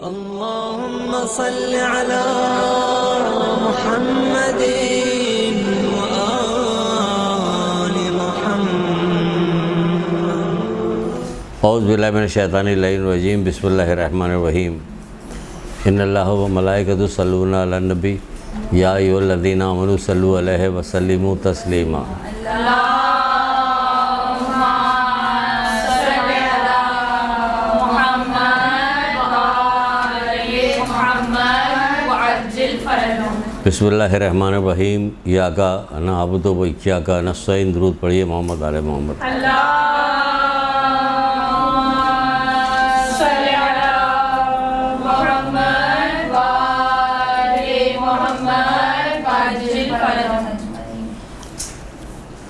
اللهم صل على محمد وآل محمد. اعوذ باللہ من الشیطان الرجیم. بسم اللہ الرحمن الرحیم. ان اللہ و ملائکۃ یصلون علی النبی یا ایھا الذین آمنوا صلوا علیہ وسلموا تسلیما. بسم اللہ الرحمن الرحیم. ایاک نعبد و ایاک نستعین. درود پڑھیے محمد آل محمد.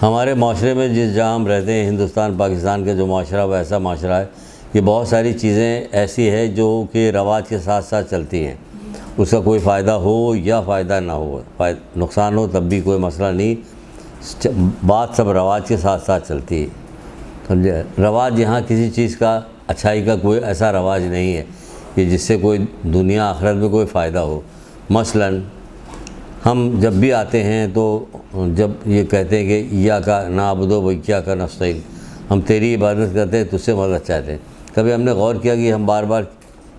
ہمارے معاشرے میں جس جہاں ہم رہتے ہیں، ہندوستان پاکستان کا جو معاشرہ وہ ایسا معاشرہ ہے، یہ بہت ساری چیزیں ایسی ہے جو کہ رواج کے ساتھ ساتھ چلتی ہیں. اس کا کوئی فائدہ ہو یا فائدہ نہ ہو، نقصان ہو تب بھی کوئی مسئلہ نہیں. بات سب رواج کے ساتھ ساتھ چلتی ہے. سمجھے؟ رواج یہاں کسی چیز کا اچھائی کا کوئی ایسا رواج نہیں ہے کہ جس سے کوئی دنیا آخرت میں کوئی فائدہ ہو. مثلاً ہم جب بھی آتے ہیں تو جب یہ کہتے ہیں کہ ایاک نعبد و ایاک نستعین، ہم تیری عبادت کرتے ہیں، تجھ سے مدد چاہتے ہیں. کبھی ہم نے غور کیا کہ ہم بار بار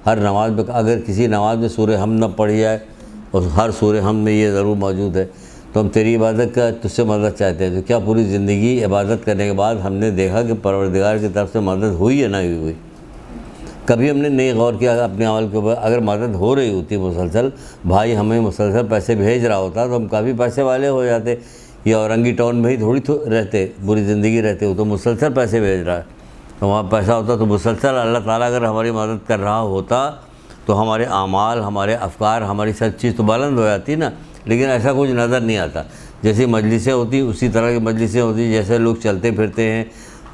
ہر نماز میں، اگر کسی نماز میں سورہ حمد نہ پڑھی جائے اور ہر سورہ حمد میں یہ ضرور موجود ہے تو ہم تیری عبادت کا تجھ سے مدد چاہتے ہیں. تو کیا پوری زندگی عبادت کرنے کے بعد ہم نے دیکھا کہ پروردگار کی طرف سے مدد ہوئی یا نہیں ہوئی؟ کبھی ہم نے نہیں غور کیا اپنے عمل کے اوپر. اگر مدد ہو رہی ہوتی مسلسل، بھائی ہمیں مسلسل پیسے بھیج رہا ہوتا تو ہم کافی پیسے والے ہو جاتے. یا اورنگی ٹاؤن میں ہی تھوڑی رہتے، پوری زندگی رہتے ہو تو مسلسل پیسے بھیج رہا ہے تو وہاں پیسہ ہوتا تو مسلسل اللہ تعالیٰ اگر ہماری مدد کر رہا ہوتا تو ہمارے اعمال، ہمارے افکار، ہماری سب چیز تو بلند ہو جاتی نا. لیکن ایسا کچھ نظر نہیں آتا. جیسی مجلسیں ہوتی اسی طرح کی مجلسیں ہوتی، جیسے لوگ چلتے پھرتے ہیں،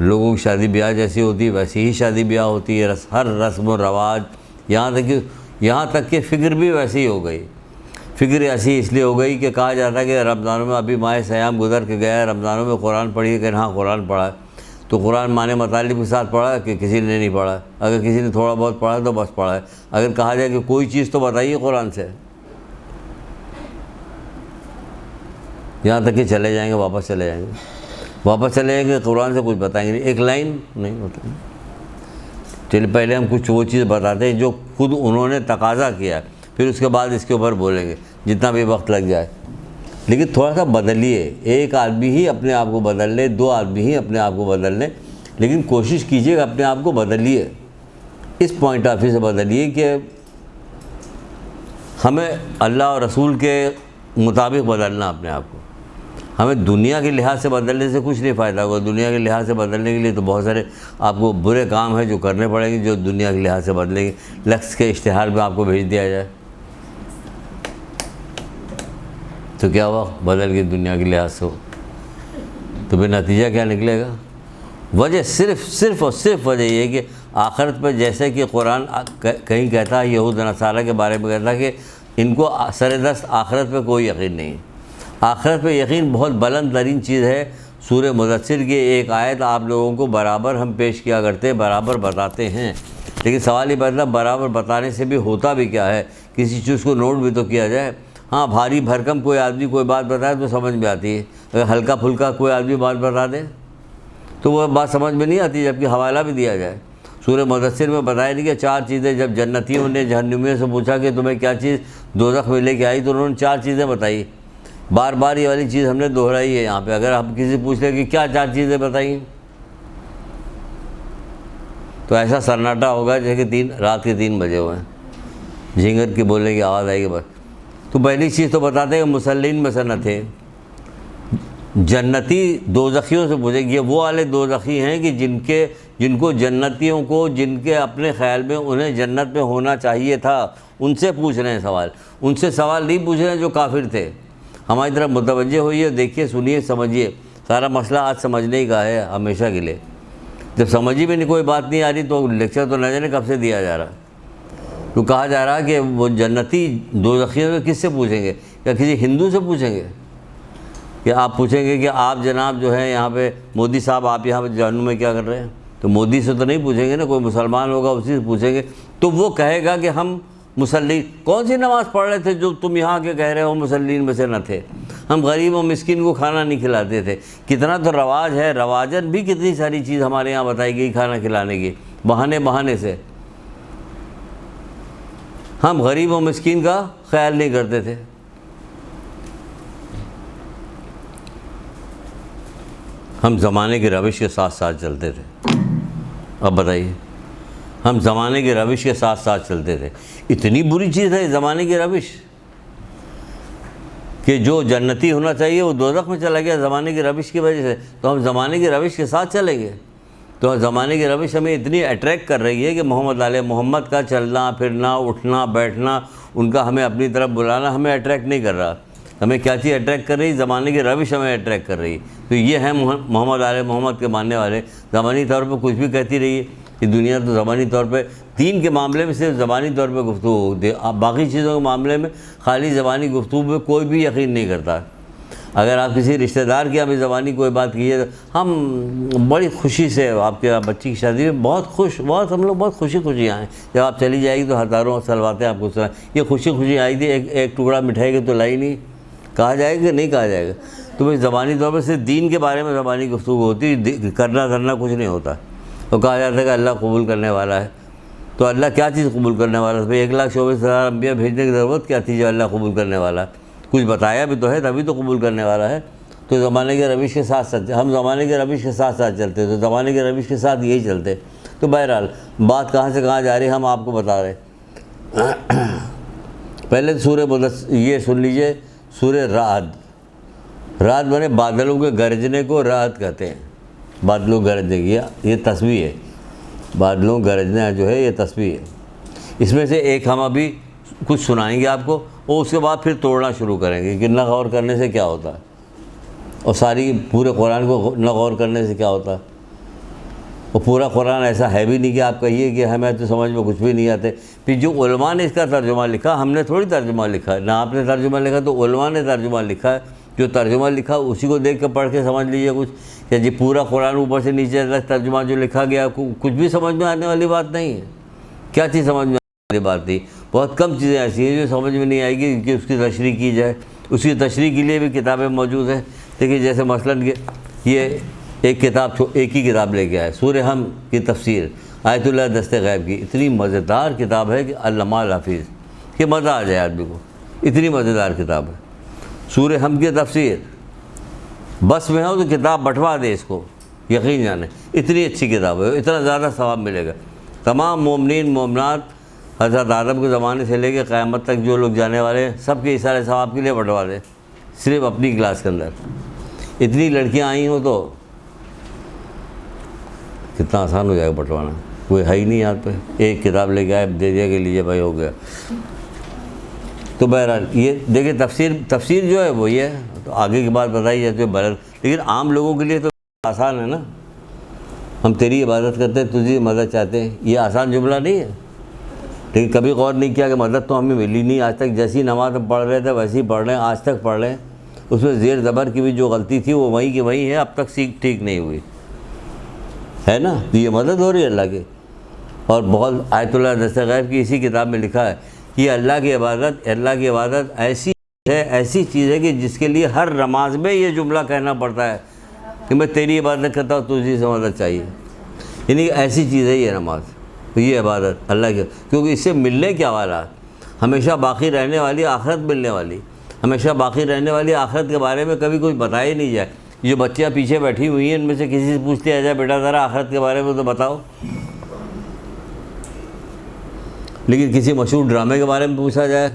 لوگوں کی شادی بیاہ جیسی ہوتی ویسی ہی شادی بیاہ ہوتی ہے. ہر رسم و رواج، یہاں تک کہ فکر بھی ویسی ہی ہو گئی. فکر ایسی اس لیے ہو گئی کہ کہا جاتا ہے کہ رمضانوں میں ابھی ماہ سیام گزر کے گیا ہے، رمضانوں میں قرآن پڑھیے. کہ ہاں قرآن پڑھا ہے تو قرآن معنی مطالب کے ساتھ پڑھا ہے کہ کسی نے نہیں پڑھا. اگر کسی نے تھوڑا بہت پڑھا تو بس پڑھا ہے. اگر کہا جائے کہ کوئی چیز تو بتائیے قرآن سے، یہاں تک کہ چلے جائیں گے، واپس چلے جائیں گے قرآن سے کچھ بتائیں گے، ایک لائن نہیں بتائیں گے. چلیے پہلے ہم کچھ وہ چیز بتاتے ہیں جو خود انہوں نے تقاضا کیا، پھر اس کے بعد اس کے اوپر بولیں گے جتنا بھی وقت لگ جائے. لیکن تھوڑا سا بدلیے. ایک آدمی ہی اپنے آپ کو بدل لے، دو آدمی ہی اپنے آپ کو بدل لیں، لیکن کوشش کیجیے کہ اپنے آپ کو بدلیے. اس پوائنٹ آف ویو سے بدلیے کہ ہمیں اللہ اور رسول کے مطابق بدلنا اپنے آپ کو. ہمیں دنیا کے لحاظ سے بدلنے سے کچھ نہیں فائدہ ہوگا. دنیا کے لحاظ سے بدلنے کے لیے تو بہت سارے آپ کو برے کام ہیں جو کرنے پڑیں گے جو دنیا کے لحاظ سے بدلیں گے. لفظ کے اشتہار میں آپ کو بھیج دیا جائے تو کیا ہوا؟ بدل کے دنیا کے لحاظ سے ہو تو پھر نتیجہ کیا نکلے گا؟ وجہ صرف اور صرف وجہ یہ ہے کہ آخرت پہ، جیسے کہ قرآن کہیں کہتا ہے یہود نصارہ کے بارے میں کہتا ہے کہ ان کو سر دست آخرت پہ کوئی یقین نہیں. آخرت پہ یقین بہت بلند ترین چیز ہے. سورہ مدثر کی ایک آیت آپ لوگوں کو برابر ہم پیش کیا کرتے ہیں، برابر بتاتے ہیں. لیکن سوال یہ مطلب برابر بتانے سے بھی ہوتا بھی کیا ہے؟ کسی چیز کو نوٹ بھی تو کیا جائے. ہاں بھاری بھرکم کوئی آدمی کوئی بات بتائے تو سمجھ میں آتی ہے. اگر ہلکا پھلکا کوئی آدمی بات بتا دے تو وہ بات سمجھ میں نہیں آتی، جبکہ حوالہ بھی دیا جائے. سورہ مدثر میں بتایا نہیں کہ 4 چیزیں جب جنتیوں نے جہنمیوں سے پوچھا کہ تمہیں کیا چیز دوزخ میں لے کے آئی تو انہوں نے 4 چیزیں بتائی. بار بار یہ والی چیز ہم نے دہرائی ہے یہاں پہ. اگر ہم کسی پوچھ لیں کہ کیا 4 چیزیں بتائیں تو ایسا سناٹا ہوگا جیسے کہ رات کے 3 بجے ہوئے ہیں، جھینگر کی بولنے کی آواز آئے گی بس. تو پہلی چیز تو بتاتے ہیں کہ مسلمین میں سے نہ تھے. جنتی دوزخیوں سے پوچھے یہ وہ والے دوزخی ہیں کہ جن کو جنتیوں کو، جن کے اپنے خیال میں انہیں جنت میں ہونا چاہیے تھا، ان سے پوچھ رہے ہیں سوال. ان سے سوال نہیں پوچھ رہے ہیں جو کافر تھے. ہماری طرف متوجہ ہوئیے، دیکھیے، سنیے، سمجھیے. سارا مسئلہ آج سمجھنے کا ہے ہمیشہ کے لیے. جب سمجھی میں کوئی بات نہیں آ رہی تو لیکچر تو نہ جانے کب سے دیا جا رہا. تو کہا جا رہا کہ وہ جنتی دوزخیوں میں کس سے پوچھیں گے؟ کیا کسی ہندو سے پوچھیں گے؟ کہ آپ پوچھیں گے کہ آپ جناب جو ہے یہاں پہ مودی صاحب آپ یہاں پہ جہنم میں کیا کر رہے ہیں؟ تو مودی سے تو نہیں پوچھیں گے نا. کوئی مسلمان ہوگا اسی سے پوچھیں گے تو وہ کہے گا کہ ہم مسلین، کون سی نماز پڑھ رہے تھے جو تم یہاں کے کہہ رہے ہو مسلین میں سے نہ تھے؟ ہم غریب و مسکین کو کھانا نہیں کھلاتے تھے۔ کتنا تو رواج ہے، رواجن بھی کتنی ساری چیز ہمارے یہاں بتائی گئی کھانا کھلانے کی، بہانے سے ہم غریب و مسکین کا خیال نہیں کرتے تھے۔ ہم زمانے کی روش کے ساتھ ساتھ چلتے تھے۔ اب بتائیے، ہم زمانے کی روش کے ساتھ ساتھ چلتے تھے۔ اتنی بری چیز ہے زمانے کی روش کہ جو جنتی ہونا چاہیے وہ دوزخ میں چلا گیا زمانے کی روش کی وجہ سے۔ تو ہم زمانے کی روش کے ساتھ چلیں گے؟ تو زمانے کی روش ہمیں اتنی اٹریکٹ کر رہی ہے کہ محمد کا چلنا پھرنا اٹھنا بیٹھنا، ان کا ہمیں اپنی طرف بلانا ہمیں اٹریکٹ نہیں کر رہا۔ ہمیں کیا چیز اٹریکٹ کر رہی؟ زمانے کی روش ہمیں اٹریکٹ کر رہی۔ تو یہ ہیں محمد کے ماننے والے۔ زبانی طور پہ کچھ بھی کہتی رہی ہے یہ دنیا، تو زبانی طور پہ دین کے معاملے میں صرف زبانی طور پہ گفتگو ہوتی ہے، باقی چیزوں کے معاملے میں خالی زبانی گفتگو پہ کوئی بھی یقین نہیں کرتا۔ اگر آپ کسی رشتہ دار کی ہمیں زبانی کوئی بات کیجیے تو ہم بڑی خوشی سے، آپ کے بچی کی شادی میں بہت ہم لوگ بہت خوشی آئیں۔ جب آپ چلی جائے گی تو ہزاروں سلواتیں آپ کو سنائیں، یہ خوشی آئی تھی، ایک ٹکڑا مٹھائی کی تو لائی نہیں، کہا جائے گا کہ نہیں کہا جائے گا؟ تو بھائی زبانی طور پر صرف دین کے بارے میں زبانی گفتگو ہوتی، کرنا دھرنا کچھ نہیں ہوتا۔ تو کہا جاتا ہے کہ اللہ قبول کرنے والا ہے، تو اللہ کیا چیز قبول کرنے والا ہے؟ بھائی 1,24,000 انبیاء بھیجنے کی ضرورت کیا تھی جو اللہ قبول کرنے والا ہے؟ کچھ بتایا بھی تو ہے تبھی تو قبول کرنے والا ہے۔ تو زمانے کے روش کے ساتھ ساتھ ہم زمانے کے روش کے ساتھ ساتھ چلتے، تو زمانے کے روش کے ساتھ یہی چلتے۔ تو بہرحال بات کہاں سے کہاں جا رہی ہے ہم آپ کو بتا رہے۔ پہلے سورہ یہ سن لیجئے، سورہ رعد بنے بادلوں کے گرجنے کو رعد کہتے ہیں۔ بادلوں گرجنے کی یہ تسبیح ہے، بادلوں گرجنا جو ہے یہ تسبیح ہے۔ اس میں سے ایک ہم ابھی کچھ سنائیں گے آپ کو، اور اس کے بعد پھر توڑنا شروع کریں گے کہ نہ غور کرنے سے کیا ہوتا ہے، اور ساری پورے قرآن کو نہ غور کرنے سے کیا ہوتا ہے۔ اور پورا قرآن ایسا ہے بھی نہیں کہ آپ کہیے کہ ہمیں تو سمجھ میں کچھ بھی نہیں آتے۔ پھر جو علماء نے اس کا ترجمہ لکھا، ہم نے تھوڑی ترجمہ لکھا ہے، نہ آپ نے ترجمہ لکھا، تو علماء نے ترجمہ لکھا ہے۔ جو ترجمہ لکھا اسی کو دیکھ کے پڑھ کے سمجھ لیجیے کچھ، کہ جی پورا قرآن اوپر سے نیچے تک ترجمہ جو لکھا گیا کچھ بھی سمجھ میں آنے والی بات نہیں ہے۔ کیا چیز سمجھ میں آنے والی بات نہیں؟ بہت کم چیزیں ایسی ہیں جو سمجھ میں نہیں آئے گی کہ اس کی تشریح کی جائے۔ اس کی تشریح کے لیے بھی کتابیں موجود ہیں۔ دیکھیے جیسے مثلاً یہ ایک ہی کتاب لے کے آئے، سورہ ہم کی تفسیر، آیت اللہ دست غیب کی، اتنی مزیدار کتاب ہے کہ علامہ الحافظ، کہ مزہ آ جائے آدمی کو، اتنی مزیدار کتاب ہے سورہ ہم کی تفسیر۔ بس میں ہو تو کتاب بٹوا دے اس کو، یقین جانے اتنی اچھی کتاب ہے، اتنا زیادہ ثواب ملے گا۔ تمام مومنین مومنات حضرت آدم کے زمانے سے لے کے قیامت تک جو لوگ جانے والے ہیں، سب کے اشارے ثواب کے لیے بٹوا دے، صرف اپنی کلاس کے اندر۔ اتنی لڑکیاں آئی ہوں تو کتنا آسان ہو جائے گا بٹوانا، کوئی ہے ہی نہیں یہاں پہ، ایک کتاب لے کے آئے دے دیا کہ لیجیے بھائی ہو گیا۔ تو بہرحال یہ دیکھیں تفسیر جو ہے وہ یہ ہے، تو آگے کی بات بتائی جاتی ہے بلد، لیکن عام لوگوں کے لیے تو آسان ہے نا۔ ہم تیری عبادت کرتے ہیں، تجھے مدد چاہتے ہیں، یہ آسان جملہ نہیں ہے، لیکن کبھی غور نہیں کیا کہ مدد تو ہمیں ملی نہیں آج تک، جیسی نماز ہم پڑھ رہے تھے ویسے ہی پڑھ رہے ہیں، آج تک پڑھ رہے ہیں۔ اس میں زیر زبر کی بھی جو غلطی تھی وہ وہیں کی وہیں ہے، اب تک ٹھیک نہیں ہوئی ہے نا۔ تو یہ مدد ہو رہی ہے اللہ کی۔ اور بہت آیت اللہ دست غیب کی اسی کتاب میں لکھا ہے کہ اللہ کی عبادت ایسی چیز ہے کہ جس کے لیے ہر نماز میں یہ جملہ کہنا پڑتا ہے کہ میں تیری عبادت کرتا ہوں، تجھے سے مدد چاہیے، یعنی ایسی چیز ہے یہ نماز، یہ عبادت اللہ کی، کیونکہ اس سے ملنے کیا والا ہے، ہمیشہ باقی رہنے والی آخرت ملنے والی، ہمیشہ باقی رہنے والی آخرت کے بارے میں کبھی کچھ بتایا ہی نہیں جائے۔ جو بچیاں پیچھے بیٹھی ہوئی ہیں ان میں سے کسی سے پوچھ لیا جائے بیٹا ذرا آخرت کے بارے میں تو بتاؤ، لیکن کسی مشہور ڈرامے کے بارے میں پوچھا جائے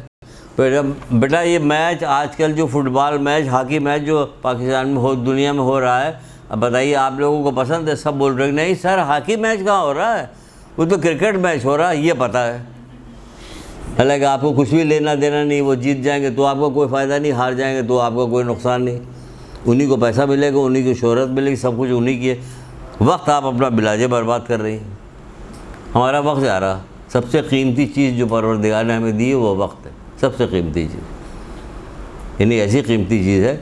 بیٹا یہ میچ آج کل جو فٹ بال میچ ہاکی میچ جو پاکستان میں دنیا میں ہو رہا ہے، اب بتائیے آپ لوگوں کو پسند ہے؟ سب بول رہے ہیں نہیں سر ہاکی میچ کہاں ہو رہا ہے، وہ تو کرکٹ میچ ہو رہا ہے، یہ پتہ ہے۔ حالانکہ آپ کو کچھ بھی لینا دینا نہیں، وہ جیت جائیں گے تو آپ کو کوئی فائدہ نہیں، ہار جائیں گے تو آپ کو کوئی نقصان نہیں، انہی کو پیسہ ملے گا، انہی کی شہرت ملے گی، سب کچھ انہی کی ہے۔ وقت آپ اپنا بلاجے برباد کر رہی ہیں، ہمارا وقت جا رہا۔ سب سے قیمتی چیز جو پروردگار نے ہمیں دی ہے وہ وقت ہے، سب سے قیمتی چیز، یعنی ایسی قیمتی چیز ہے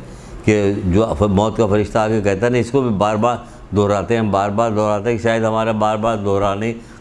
کہ جو موت کا فرشتہ آ کے کہتا ہے نا، اس کو بھی بار بار دہراتے ہیں، بار بار دہراتے ہیں کہ شاید ہمارا بار بار دہرانے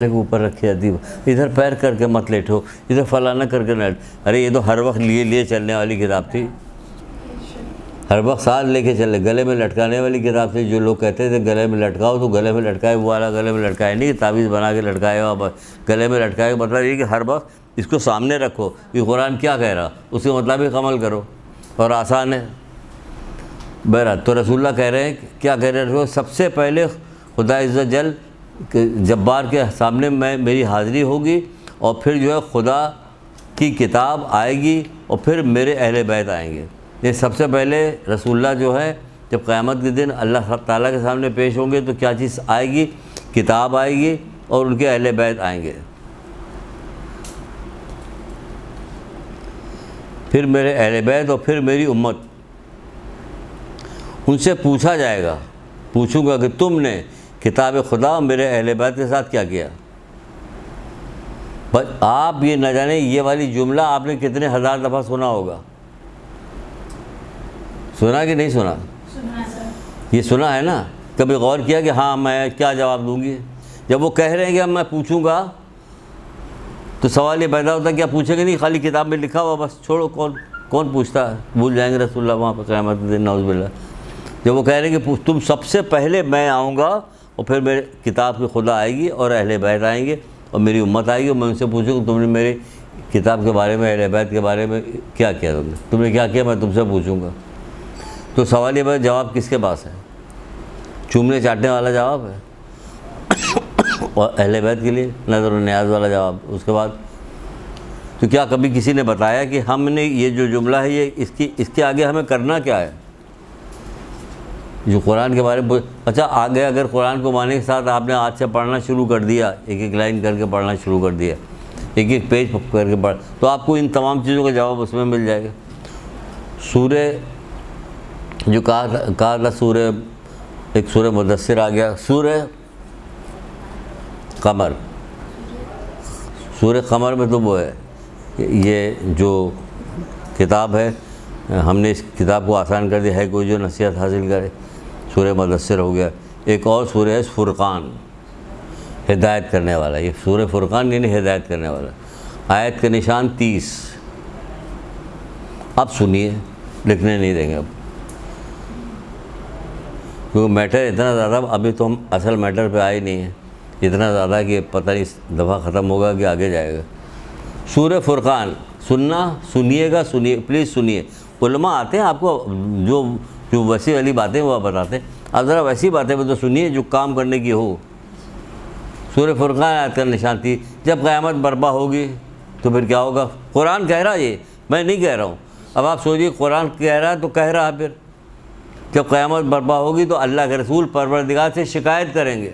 کے اوپر رکھی جاتی ہے، ادھر پیر کر کے مت لیٹو، ادھر فلانا کر کے نہ، ارے یہ تو ہر وقت لیے چلنے والی کتاب تھی، ہر وقت ساتھ لے کے چلے، گلے میں لٹکانے والی کتاب تھی۔ جو لوگ کہتے تھے گلے میں لٹکاؤ تو گلے میں لٹکائے، وہ والا گلے میں لٹکائے نہیں، تعویذ بنا کے لٹکائے ہو، بس گلے میں لٹکائے، مطلب یہ کہ ہر وقت اس کو سامنے رکھو کہ قرآن کیا کہہ رہا، اس کے مطابق عمل کرو، اور آسان ہے۔ بہرحال تو رسول اللہ کہہ رہے ہیں، کیا کہہ رہے ہیں؟ سب سے پہلے خدا عز و جل جبار کے سامنے میری حاضری ہوگی، اور پھر جو ہے خدا کی کتاب آئے گی، اور پھر میرے اہل بیت آئیں گے۔ یہ سب سے پہلے رسول اللہ جو ہے جب قیامت کے دن اللہ تعالیٰ کے سامنے پیش ہوں گے تو کیا چیز آئے گی؟ کتاب آئے گی اور ان کے اہل بیت آئیں گے۔ پھر میرے اہل بیت اور پھر میری امت، ان سے پوچھا جائے گا، پوچھوں گا کہ تم نے کتاب خدا اور میرے اہل بیت کے ساتھ کیا کیا؟ بس آپ یہ نہ جانیں یہ والی جملہ آپ نے کتنے ہزار دفعہ سنا ہوگا، سنا کہ نہیں سنا؟ یہ سنا ہے نا؟ کبھی غور کیا کہ ہاں میں کیا جواب دوں گی؟ جب وہ کہہ رہے ہیں کہ میں پوچھوں گا تو سوال یہ پیدا ہوتا ہے کیا پوچھیں گے؟ نہیں، خالی کتاب میں لکھا ہوا، بس چھوڑو، کون پوچھتا ہے؟ بھول جائیں گے رسول اللہ وہاں پہ قیامت کے دن، نعوذ باللہ۔ جب وہ کہہ رہے ہیں کہ تم سب سے پہلے میں آؤں گا، اور پھر میرے کتاب کی خدا آئے گی اور اہل بیت آئیں گے اور میری امت آئے گی، اور میں ان سے پوچھوں کہ تم نے میری کتاب کے بارے میں، اہل بیت کے بارے میں کیا کیا؟ تم نے کیا کیا؟ میں تم سے پوچھوں گا۔ تو سوال یہ جواب کس کے پاس ہے؟ چومنے چاٹنے والا جواب ہے، اور اہل بیت کے لیے نظر و نیاز والا جواب۔ اس کے بعد تو کیا کبھی کسی نے بتایا کہ ہم نے یہ جو جملہ ہے یہ اس کے آگے ہمیں کرنا کیا ہے؟ جو قرآن کے بارے میں اچھا آگے اگر قرآن کو ماننے کے ساتھ آپ نے آج سے پڑھنا شروع کر دیا، ایک ایک لائن کر کے پڑھنا شروع کر دیا، ایک ایک پیج کر کے پڑھ، تو آپ کو ان تمام چیزوں کا جواب اس میں مل جائے گا۔ سورہ جو کہا تھا سورہ، ایک سورہ مدثر آ گیا، سورہ قمر، سورہ قمر میں تو وہ ہے یہ جو کتاب ہے، ہم نے اس کتاب کو آسان کر دیا ہے، کوئی جو نصیحت حاصل کرے، سورہ مدثر ہو گیا۔ ایک اور سورہ ہے فرقان، ہدایت کرنے والا، یہ سورہ فرقان یعنی ہدایت کرنے والا، آیت کا نشان 30۔ اب سنیے، لکھنے نہیں دیں گے اب، کیونکہ میٹر اتنا زیادہ، ابھی تو ہم اصل میٹر پہ آئے نہیں ہیں، اتنا زیادہ کہ پتہ نہیں اس دفعہ ختم ہوگا کہ آگے جائے گا۔ سورہ فرقان سنیے گا، سنیے پلیز سنیے۔ علماء آتے ہیں آپ کو جو وسیع والی باتیں وہ بتاتے ہیں، آپ ذرا ویسی باتیں بھی تو سنیے جو کام کرنے کی ہو۔ سورہ فرقان آیت کا نشان تھی، جب قیامت برپا ہوگی تو پھر کیا ہوگا؟ قرآن کہہ رہا، یہ میں نہیں کہہ رہا ہوں۔ اب آپ سوچیے قرآن کہہ رہا ہے تو کہہ رہا ہے، پھر جب قیامت برپا ہوگی تو اللہ کے رسول پروردگار سے شکایت کریں گے۔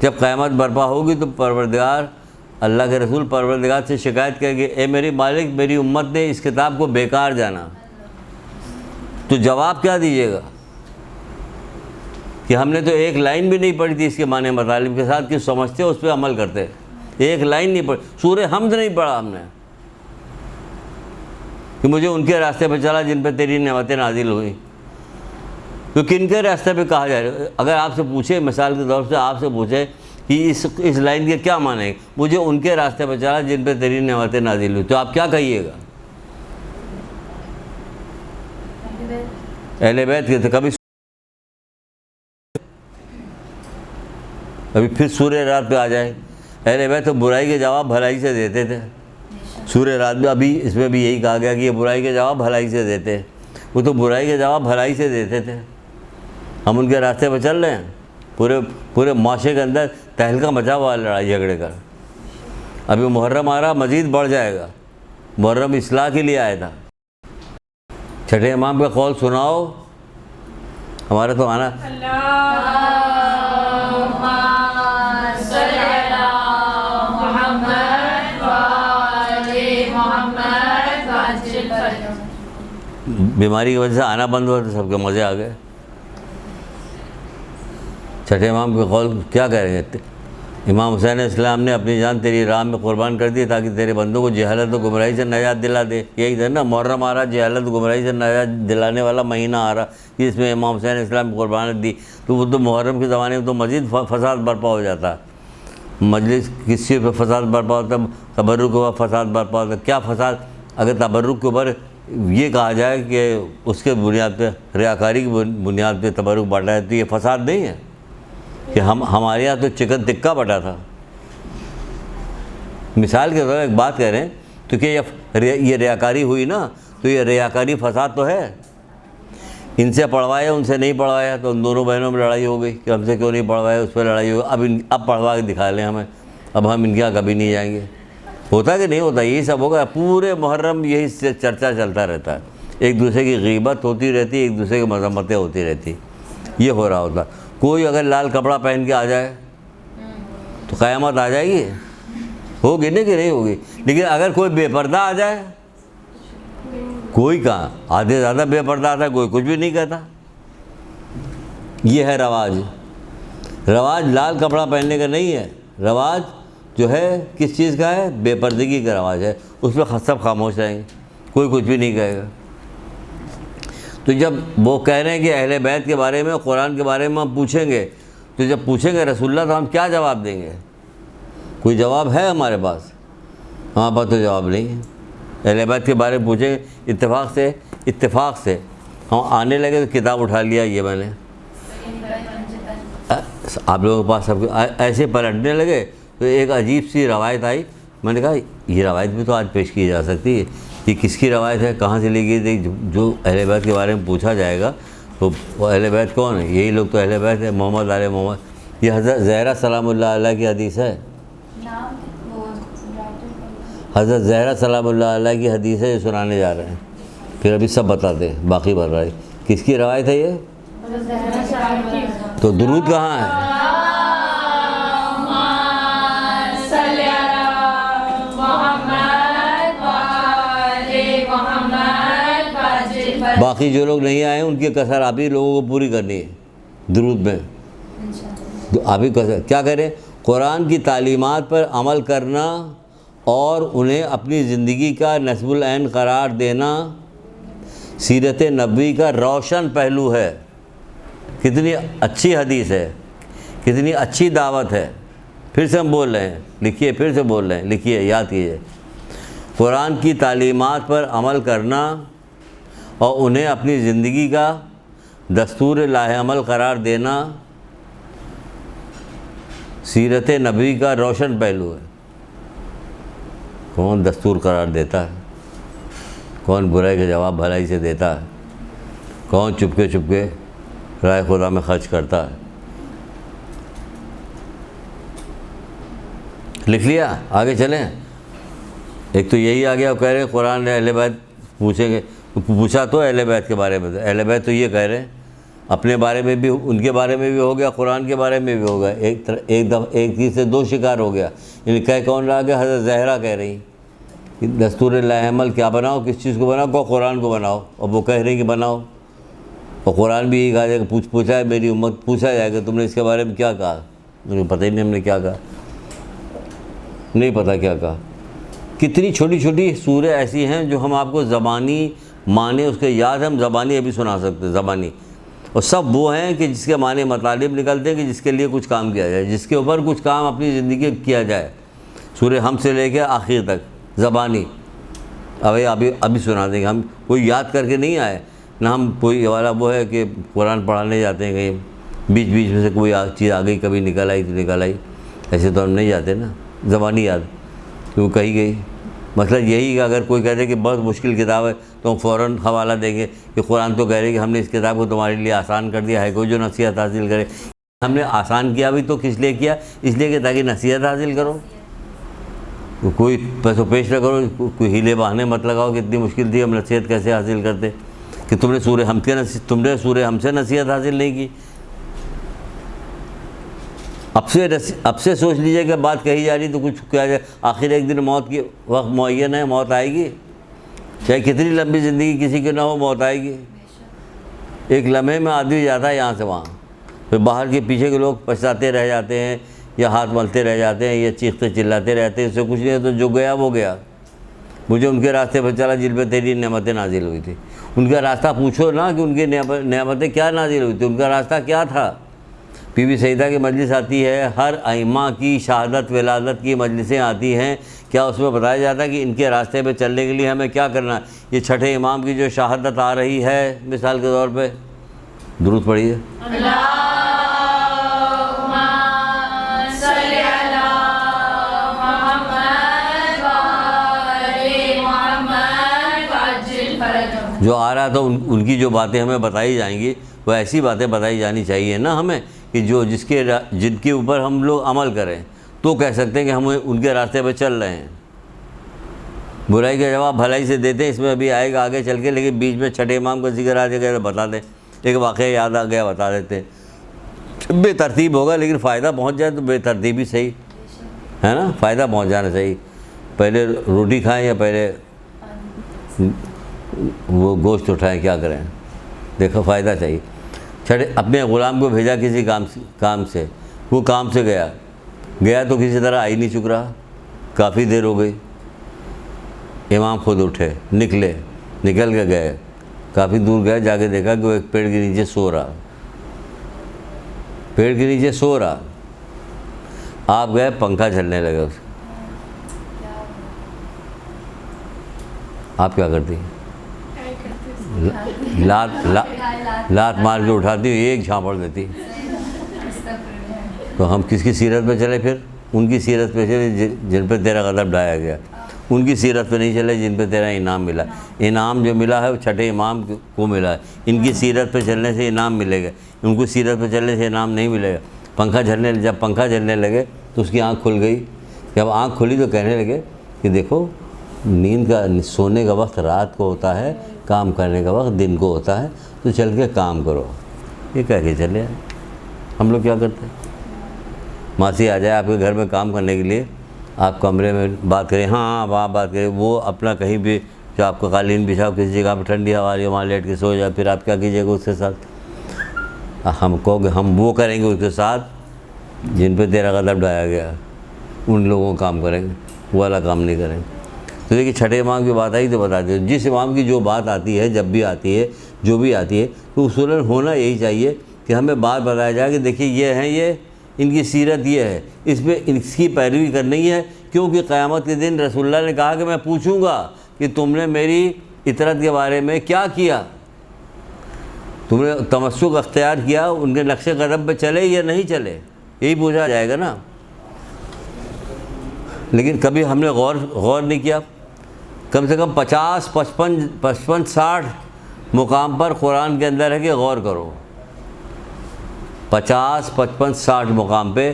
جب قیامت برپا ہوگی تو اللہ کے رسول پروردگار سے شکایت کریں گے، اے میری مالک، میری امت نے اس کتاب کو بیکار جانا۔ تو جواب کیا دیجیے گا کہ ہم نے تو ایک لائن بھی نہیں پڑھی تھی اس کے معنی مطالب کے ساتھ کہ سمجھتے اس پہ عمل کرتے، ایک لائن نہیں پڑھی، سورہ حمد نہیں پڑھا ہم نے کہ مجھے ان کے راستے پہ چلا جن پہ تیری نعمتیں نازل ہوئیں۔ تو کن کے راستے پہ کہا جائے؟ اگر آپ سے پوچھے، مثال کے طور سے آپ سے پوچھے کہ اس لائن کے کیا معنی ہے، مجھے ان کے راستے پہ چلا جن پہ تیری نعمتیں نازل ہوئی، تو آپ کیا کہیے گا؟ اہل بیت کے تھے۔ ابھی پھر سورہ رات پہ آ جائے، اہل بیت تو برائی کے جواب بھلائی سے دیتے تھے۔ سورہ رات میں ابھی اس میں بھی یہی کہا گیا کہ یہ برائی کے جواب بھلائی سے دیتے ہیں، وہ تو برائی کے جواب بھلائی سے دیتے تھے۔ ہم ان کے راستے پہ چل رہے ہیں، پورے معاشرے کے اندر تہلکہ مچا ہوا ہے لڑائی جھگڑے کا۔ ابھی محرم آ رہا، مزید بڑھ جائے گا۔ محرم اصلاح کے لیے آیا تھا۔ چھٹے امام کا قول سناؤ، ہمارا تو آنا۔ بیماری کی وجہ سے آنا بند ہوا تو سب کے مزے آ گئے۔ چھٹے امام کے قول کیا کہہ رہے ہیں؟ امام حسین اسلام نے اپنی جان تیری راہ میں قربان کر دی تاکہ تیرے بندوں کو جہالت و گمراہی سے نجات دلا دے۔ یہی تھا نا، محرم آ رہا، جہالت و گمراہی سے نجات دلانے والا مہینہ آ رہا، جس میں امام حسین اسلام کی قربانی دی، تو وہ تو محرم کے زمانے میں تو مزید فساد برپا ہو جاتا۔ مجلس کس چیز پہ فساد برپا ہوتا ہے؟ تبرک کے اوپر فساد برپا ہوتا ہے. کیا فساد؟ اگر تبرک کے اوپر یہ کہا جائے کہ اس کے بنیاد پہ ریاکاری کی بنیاد پہ تبرک بانٹا ہے تو یہ فساد نہیں ہے؟ کہ ہمارے یہاں تو چکن ٹکا بٹا تھا. مثال کے طور پر ایک بات کہہ رہے ہیں تو کہ یہ ریاکاری ہوئی نا، تو یہ ریاکاری فساد تو ہے. ان سے پڑھوایا ان سے نہیں پڑھوایا تو ان دونوں بہنوں میں لڑائی ہو گئی کہ ہم سے کیوں نہیں پڑھوایا، اس پہ لڑائی ہو گئی. اب پڑھوا کے دکھا لیں ہمیں، اب ہم ان کے یہاں کبھی نہیں جائیں گے. ہوتا کہ نہیں ہوتا؟ یہی سب ہوگا. پورے محرم یہی چرچا چلتا رہتا ہے، ایک دوسرے کی غیبت ہوتی رہتی، ایک دوسرے کی مذمتیں ہوتی رہتی. یہ ہو رہا ہوتا. کوئی اگر لال کپڑا پہن کے آ جائے تو قیامت آ جائے گی، ہوگی نہیں کہ نہیں ہوگی. لیکن اگر کوئی بے پردہ آ جائے، کوئی کہاں آدھے زیادہ بے پردہ آتا ہے، کوئی کچھ بھی نہیں کہتا. یہ ہے رواج. رواج لال کپڑا پہننے کا نہیں ہے، رواج جو ہے کس چیز کا ہے؟ بے پردگی کا رواج ہے. اس پہ سب خاموش رہیں گے، کوئی کچھ بھی نہیں کہے گا. تو جب وہ کہہ رہے ہیں کہ اہل بیت کے بارے میں، قرآن کے بارے میں ہم پوچھیں گے، تو جب پوچھیں گے رسول اللہ تو ہم کیا جواب دیں گے؟ کوئی جواب ہے ہمارے پاس؟ ہمارے پاس تو جواب نہیں ہے. اہل بیت کے بارے میں پوچھیں گے، اتفاق سے ہم آنے لگے تو کتاب اٹھا لیا یہ میں نے، آپ لوگوں کے پاس سب ایسے پلٹنے لگے تو ایک عجیب سی روایت آئی. میں نے کہا یہ روایت بھی تو آج پیش کی جا سکتی ہے. یہ کس کی روایت ہے؟ کہاں سے لی گئی تھی؟ جو اہل بیت کے بارے میں پوچھا جائے گا تو وہ اہل بیت کون ہے؟ یہی لوگ تو اہل بیت ہے، محمد آل محمد. یہ حضرت زہرا سلام اللہ علیہ کی حدیث ہے. حضرت زہرا سلام اللہ علیہ کی حدیث ہے، یہ سنانے جا رہے ہیں. پھر ابھی سب بتاتے ہیں، باقی بڑھ رہا ہے. کس کی روایت ہے یہ؟ تو درود کہاں ہے؟ باقی جو لوگ نہیں آئے ان کی کسر آپ ہی لوگوں کو پوری کرنی ہے درود میں. آپ ہی کسر کیا کریں؟ قرآن کی تعلیمات پر عمل کرنا اور انہیں اپنی زندگی کا نصب العین قرار دینا سیرت نبوی کا روشن پہلو ہے. کتنی اچھی حدیث ہے، کتنی اچھی دعوت ہے. پھر سے ہم بول رہے ہیں، لکھیے، پھر سے بول رہے ہیں، لکھیے، یاد کیجیے. قرآن کی تعلیمات پر عمل کرنا اور انہیں اپنی زندگی کا دستور لاہ عمل قرار دینا سیرت نبوی کا روشن پہلو ہے. کون دستور قرار دیتا ہے؟ کون برائی کا جواب بھلائی سے دیتا ہے؟ کون چپکے چپکے رائے خدا میں خرچ کرتا ہے؟ لکھ لیا؟ آگے چلیں. ایک تو یہی آ گیا، وہ کہہ رہے ہیں قرآن نے اہل بیت پوچھیں گے. پوچھا تو اہل بیت کے بارے میں، اہل بیت تو یہ کہہ رہے ہیں اپنے بارے میں بھی، ان کے بارے میں بھی ہو گیا، قرآن کے بارے میں بھی ہو گیا. ایک چیز سے دو شکار ہو گیا. یعنی کہہ کون رہا کہ حضرت زہرا کہہ رہی کہ دستور لاہ عمل کیا بناؤ، کس چیز کو بناؤ؟ کو قرآن کو بناؤ. اور وہ کہہ رہی کہ بناؤ. اور قرآن بھی یہی کہا جائے کہ پوچھا ہے میری امت، پوچھا جائے کہ تم نے اس کے بارے میں کیا کہا. مجھے پتہ ہی نہیں ہم نے کیا کہا، نہیں پتہ کیا کہا. کتنی چھوٹی چھوٹی سوریں ایسی ہیں جو ہم آپ کو زبانی معنی اس کے یاد ہم زبانی ابھی سنا سکتے ہیں، زبانی. اور سب وہ ہیں کہ جس کے معنی مطالب نکلتے ہیں کہ جس کے لیے کچھ کام کیا جائے، جس کے اوپر کچھ کام اپنی زندگی کیا جائے. سورہ ہم سے لے کے آخر تک زبانی. ابھی سنا دیں گے. ہم کوئی یاد کر کے نہیں آئے، نہ ہم کوئی والا وہ ہے کہ قرآن پڑھانے جاتے ہیں کہیں بیچ میں سے کوئی چیز آ گئی، کبھی نکل آئی تو نکل آئی. ایسے تو ہم نہیں جاتے نا، زبانی یاد کہ وہ کہی گئی. مطلب یہی کہ اگر کوئی کہتے کہ بہت مشکل کتاب ہے تو ہم فوراً حوالہ دیں گے کہ قرآن تو کہہ رہے کہ ہم نے اس کتاب کو تمہارے لیے آسان کر دیا ہے، کوئی جو نصیحت حاصل کرے. ہم نے آسان کیا بھی تو کس لیے کیا؟ اس لیے کہ تاکہ نصیحت حاصل کرو. کوئی پیسو پیش نہ کرو، کوئی ہیلے بہانے مت لگاؤ کہ اتنی مشکل تھی ہم نصیحت کیسے حاصل کرتے، کہ تم نے سورہ ہم سے نصیحت حاصل نہیں کی. اب سے سوچ لیجئے کہ بات کہی جا رہی تو کچھ کیا جائے. آخر ایک دن موت کی وقت معین ہے، موت آئے گی. چاہے کتنی لمبی زندگی کسی کی نہ ہو، موت آئے گی. ایک لمحے میں آدمی جاتا ہے یہاں سے وہاں. پھر باہر کے پیچھے کے لوگ پچھتاتے رہ جاتے ہیں، یا ہاتھ ملتے رہ جاتے ہیں، یا چیختے چلاتے رہتے ہیں. اس سے کچھ نہیں ہے. تو جو گیا وہ گیا. مجھے ان کے راستے پر چلا جن پہ تیری نعمتیں نازل ہوئی تھی. ان کا راستہ پوچھو نا کہ ان کی نعمتیں کیا نازل ہوئی تھی، ان کا راستہ کیا تھا. بی بی سیدہ کی مجلس آتی ہے، ہر ائمہ کی شہادت ولادت کی مجلسیں آتی ہیں، کیا اس میں بتایا جاتا ہے کہ ان کے راستے پہ چلنے کے لیے ہمیں کیا کرنا ہے؟ یہ چھٹے امام کی جو شہادت آ رہی ہے مثال کے طور پہ، درود پڑھیے، جو آ رہا تو ان کی جو باتیں ہمیں بتائی جائیں گی وہ ایسی باتیں بتائی جانی چاہیے نا ہمیں کہ جن کے اوپر ہم لوگ عمل کریں تو کہہ سکتے ہیں کہ ہم ان کے راستے پہ چل رہے ہیں۔ برائی کا جواب بھلائی سے دیتے ہیں، اس میں ابھی آئے گا آگے چل کے، لیکن بیچ میں چھٹے امام کا ذکر آ جائے گا تو بتا دیں، ایک واقعہ یاد آ گیا بتا دیتے ہیں۔ بے ترتیب ہوگا لیکن فائدہ پہنچ جائے تو بے ترتیب ہی صحیح ہے نا، فائدہ پہنچ جانا چاہیے۔ پہلے روٹی کھائیں یا پہلے وہ گوشت اٹھائیں، کیا کریں؟ دیکھو فائدہ چاہیے۔ چھٹے اپنے غلام کو بھیجا کسی کام سے، وہ کام سے گیا تو کسی طرح آئی نہیں چک رہا، کافی دیر ہو گئی، امام خود اٹھے، نکل کے گئے، کافی دور گئے، جا کے دیکھا کہ وہ ایک پیڑ کے نیچے سو رہا، آپ گئے، پنکھا چلنے لگے اس، آپ کیا کرتی؟ لات مار کے اٹھاتی، ایک جھانپڑ دیتی۔ تو ہم کس کی سیرت پہ چلے؟ پھر ان کی سیرت پہ چلے جن پہ تیرا غضب ڈھایا گیا، ان کی سیرت پہ نہیں چلے جن پہ تیرا انعام ملا۔ انعام جو ملا ہے وہ چھٹے امام کو ملا ہے، ان کی سیرت پہ چلنے سے انعام ملے گا، ان کو سیرت پہ چلنے سے انعام نہیں ملے گا۔ جب پنکھا جلنے لگے تو اس کی آنکھ کھل گئی، جب آنکھ کھلی تو کہنے لگے کہ دیکھو سونے کا وقت رات کو ہوتا ہے، کام کرنے کا وقت دن کو ہوتا ہے، تو چل کے کام کرو۔ یہ کہہ کے چلے آئے۔ ہم لوگ کیا کرتے ہیں؟ ماسی آ جائے آپ کے گھر میں کام کرنے کے لیے، آپ کمرے میں بات کریں، ہاں وہاں بات کریں، وہ اپنا کہیں بھی جو آپ کا قالین بچھاؤ کسی جگہ پہ ٹھنڈی ہوا رہی ہے وہاں لیٹ کے سو جائے، پھر آپ کیا کیجیے گا اس کے ساتھ؟ ہم کہو کہ ہم وہ کریں گے اس کے ساتھ جن پہ تیرا غضب ڈھایا گیا، ان لوگوں کا کام کریں گے، وہ والا کام نہیں کریں گے۔ تو دیکھیے چھٹے امام کی بات آئی تو بتا دیں، جس امام کی جو بات آتی ہے، جب بھی آتی ہے، جو بھی آتی ہے، تو اصولاً ہونا یہی چاہیے کہ ہمیں بات بتایا جائے کہ دیکھیے یہ ہیں، یہ ان کی سیرت یہ ہے، اس پہ اس کی پیروی کرنی ہے، کیونکہ قیامت کے دن رسول اللہ نے کہا کہ میں پوچھوں گا کہ تم نے میری اطرت کے بارے میں کیا کیا، تم نے تمسک اختیار کیا، ان کے نقش قدم پہ چلے یا نہیں چلے، یہی پوچھا جائے گا نا۔ لیکن کبھی ہم نے غور نہیں کیا۔ کم سے کم 50 55 60 مقام پر قرآن کے اندر ہے کہ غور کرو، 50 55 60 مقام پہ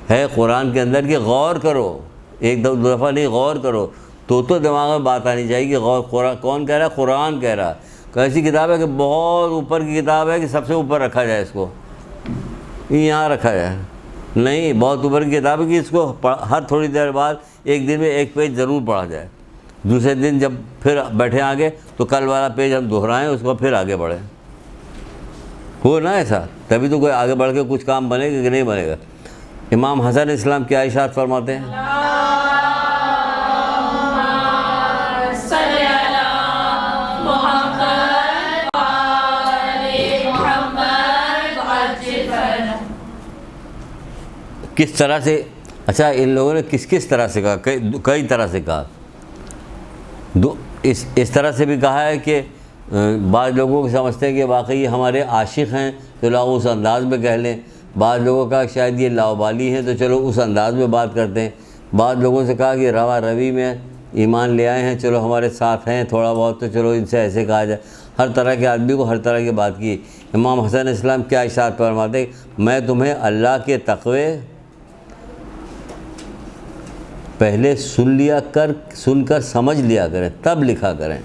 ہے قرآن کے اندر کہ غور کرو، ایک دو دفعہ نہیں، غور کرو۔ تو دماغ میں بات آنی چاہیے کہ غور کون کہہ رہا ہے؟ قرآن کہہ رہا ہے۔ ایسی کتاب ہے کہ بہت اوپر کی کتاب ہے کہ سب سے اوپر رکھا جائے، اس کو یہاں رکھا جائے، نہیں، بہت اوپر کی کتاب ہے کہ اس کو ہر تھوڑی دیر بعد ایک دن میں ایک پیج ضرور پڑھا جائے، دوسرے دن جب پھر بیٹھے آگے تو کل والا پیج ہم دہرائیں، اس کو پھر آگے بڑھیں، ہو نا ایسا، تبھی تو کوئی آگے بڑھ کے کچھ کام بنے گا کہ نہیں بنے گا۔ امام حسن علیہ السلام کیا ارشاد فرماتے ہیں؟ کس طرح سے؟ اچھا، ان لوگوں نے کس طرح سے کہا؟ کئی طرح سے کہا۔ اس طرح سے بھی کہا ہے کہ بعض لوگوں کو سمجھتے ہیں کہ واقعی یہ ہمارے عاشق ہیں تو لاؤ اس انداز میں کہہ لیں، بعض لوگوں کا شاید یہ لاؤبالی ہیں تو چلو اس انداز میں بات کرتے ہیں، بعض لوگوں سے کہا کہ روا روی میں ایمان لے آئے ہیں، چلو ہمارے ساتھ ہیں تھوڑا بہت تو چلو ان سے ایسے کہا جائے۔ ہر طرح کے آدمی کو ہر طرح کی بات کی۔ امام حسن علیہ السلام کیا ارشاد فرماتے ہیں؟ میں تمہیں اللہ کے تقوی پہلے سن کر سمجھ لیا کریں، تب لکھا کریں۔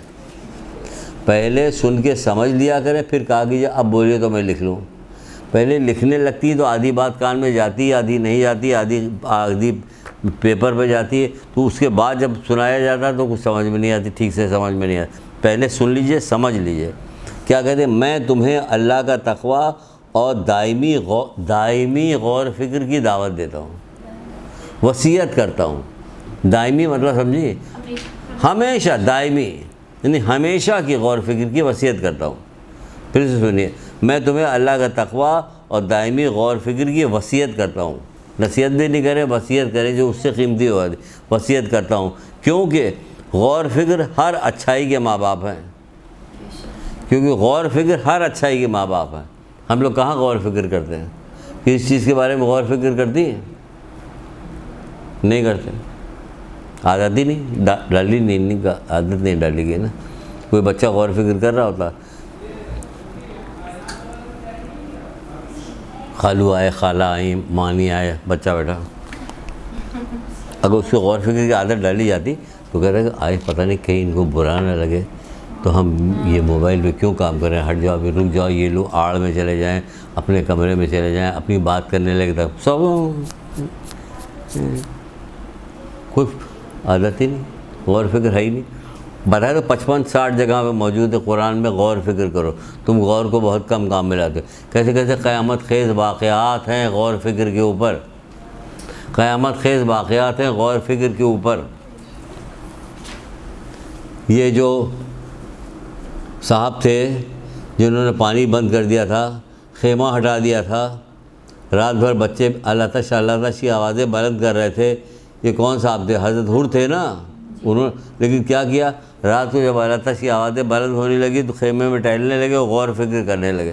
پہلے سن کے سمجھ لیا کریں، پھر کہا کہ اب بولیے تو میں لکھ لوں۔ پہلے لکھنے لگتی تو آدھی بات کان میں جاتی، آدھی نہیں جاتی، آدھی پیپر پہ جاتی ہے، تو اس کے بعد جب سنایا جاتا تو کچھ سمجھ میں نہیں آتی، ٹھیک سے سمجھ میں نہیں آتی۔ پہلے سن لیجئے، سمجھ لیجئے۔ کیا کہتے ہیں؟ میں تمہیں اللہ کا تقوی اور دائمی غور فکر کی دعوت دیتا ہوں، وصیت کرتا ہوں۔ دائمی مطلب سمجھیے، ہمیشہ، دائمی یعنی ہمیشہ کی غور فکر کی وصیت کرتا ہوں۔ پھر سے سنیے، میں تمہیں اللہ کا تقوی اور دائمی غور فکر کی وصیت کرتا ہوں. نصیحت بھی نہیں کرے، وصیت کرے جو اس سے قیمتی ہو. وصیت کرتا ہوں کیونکہ غور فکر ہر اچھائی کے ماں باپ ہیں. کیونکہ غور فکر ہر اچھائی کے ماں باپ ہیں. ہم لوگ کہاں غور فکر کرتے ہیں؟ کس چیز کے بارے میں غور فکر کرتی ہیں؟ نہیں کرتے. عادت ہی نہیں ڈالی، نہیں عادت نہیں ڈالی گئی نا. کوئی بچہ غور فکر کر رہا ہوتا، خالو آئے، خالہ آئیں، مانی آئے، بچہ بیٹھا، اگر اس کو غور فکر کی عادت ڈالی جاتی تو کہہ رہے کہ آئے پتہ نہیں کہیں ان کو برا نہ لگے تو ہم یہ موبائل پہ کیوں کام کر رہے ہیں، ہٹ جاؤ، ابھی رک جاؤ، یہ لوگ آڑ میں چلے جائیں، اپنے کمرے میں چلے جائیں، اپنی بات کرنے لگے تک سب کوئی عادت ہی نہیں، غور فکر ہے ہی نہیں. بتائے تو 55-60 جگہ پہ موجود ہے قرآن میں غور فکر کرو. تم غور کو بہت کم کام میں لاتے. کیسے کیسے قیامت خیز واقعات ہیں غور فکر کے اوپر، قیامت خیز واقعات ہیں غور فکر کے اوپر. یہ جو صاحب تھے جنہوں نے پانی بند کر دیا تھا، خیمہ ہٹا دیا تھا، رات بھر بچے اللہ تعالیٰ کی آوازیں بلند کر رہے تھے، یہ کون صاحب تھے؟ حضرت حر تھے نا. انہوں لیکن کیا کیا؟ رات کو جب اللہ تعالیٰ کی آوازیں بلند ہونے لگی تو خیمے میں ٹہلنے لگے اور غور فکر کرنے لگے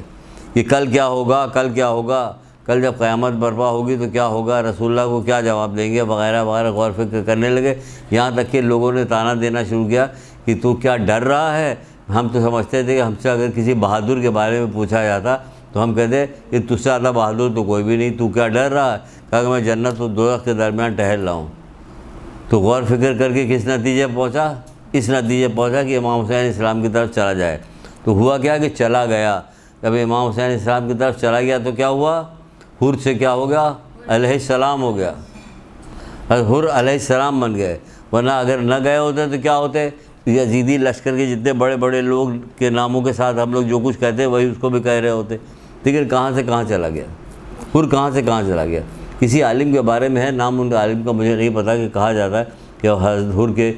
کہ کل کیا ہوگا، کل کیا ہوگا، کل جب قیامت برپا ہوگی تو کیا ہوگا، رسول اللہ کو کیا جواب دیں گے، وغیرہ وغیرہ. غور فکر کرنے لگے. یہاں تک کہ لوگوں نے طعنہ دینا شروع کیا کہ تو کیا ڈر رہا ہے؟ ہم تو سمجھتے تھے کہ ہم سے اگر کسی بہادر کے بارے میں پوچھا جاتا تو ہم کہتے کہ تجھ سے زیادہ بہادر تو کوئی بھی نہیں، تو کیا ڈر رہا ہے؟ کہا کہ میں جنت و دوزخ کے درمیان ٹہل رہا ہوں. تو غور فکر کر کے کس نتیجے پہنچا؟ اس نتیجے پہنچا کہ امام حسین اسلام کی طرف چلا جائے. تو ہوا کیا کہ چلا گیا. جب امام حسین اسلام کی طرف چلا گیا تو کیا ہوا؟ حر سے کیا ہو گیا؟ علیہ السلام ہو گیا. حر علیہ السلام بن گئے. ورنہ اگر نہ گئے ہوتے تو کیا ہوتے؟ یزیدی لشکر کے جتنے بڑے بڑے لوگ کے ناموں کے ساتھ ہم لوگ جو کچھ کہتے ہیں وہی اس کو بھی کہہ رہے ہوتے. لیکن کہاں سے کہاں چلا گیا؟ حر کہاں سے کہاں چلا گیا؟ کسی عالم کے بارے میں ہے، نام ان کے عالم کا مجھے نہیں پتہ، کہ کہا جاتا ہے کہ حضرت حر کے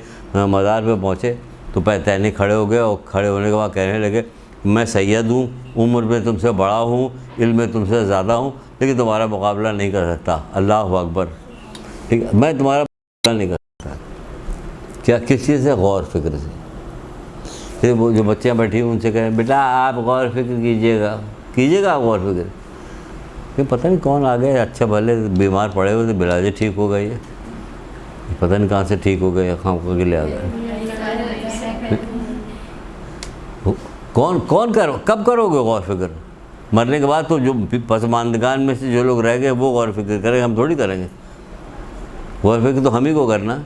مزار پہ پہنچے تو پہتینے کھڑے ہو گئے، اور کھڑے ہونے کے بعد کہنے لگے میں سید ہوں، عمر میں تم سے بڑا ہوں، علم میں تم سے زیادہ ہوں، لیکن تمہارا مقابلہ نہیں کر سکتا. اللہ اکبر. ٹھیک ہے، میں تمہارا مقابلہ نہیں کر سکتا. کیا کس چیز سے؟ غور فکر سے. پھر وہ جو بچیاں بیٹھی ان سے کہیں بیٹا آپ غور فکر کیجیے گا آپ غور فکر. کہ پتہ نہیں کون آ گئے، اچھا بھلے بیمار پڑے ہوئے تو بلاجے ٹھیک ہو گئی ہے، پتہ نہیں کہاں سے ٹھیک ہو گئے، خام کے لے آ گئے. کون کب کرو گے غور فکر؟ مرنے کے بعد تو جو پسماندگان میں سے جو لوگ رہ گئے وہ غور فکر کریں، ہم تھوڑی کریں گے. غور فکر تو ہم ہی کو کرنا.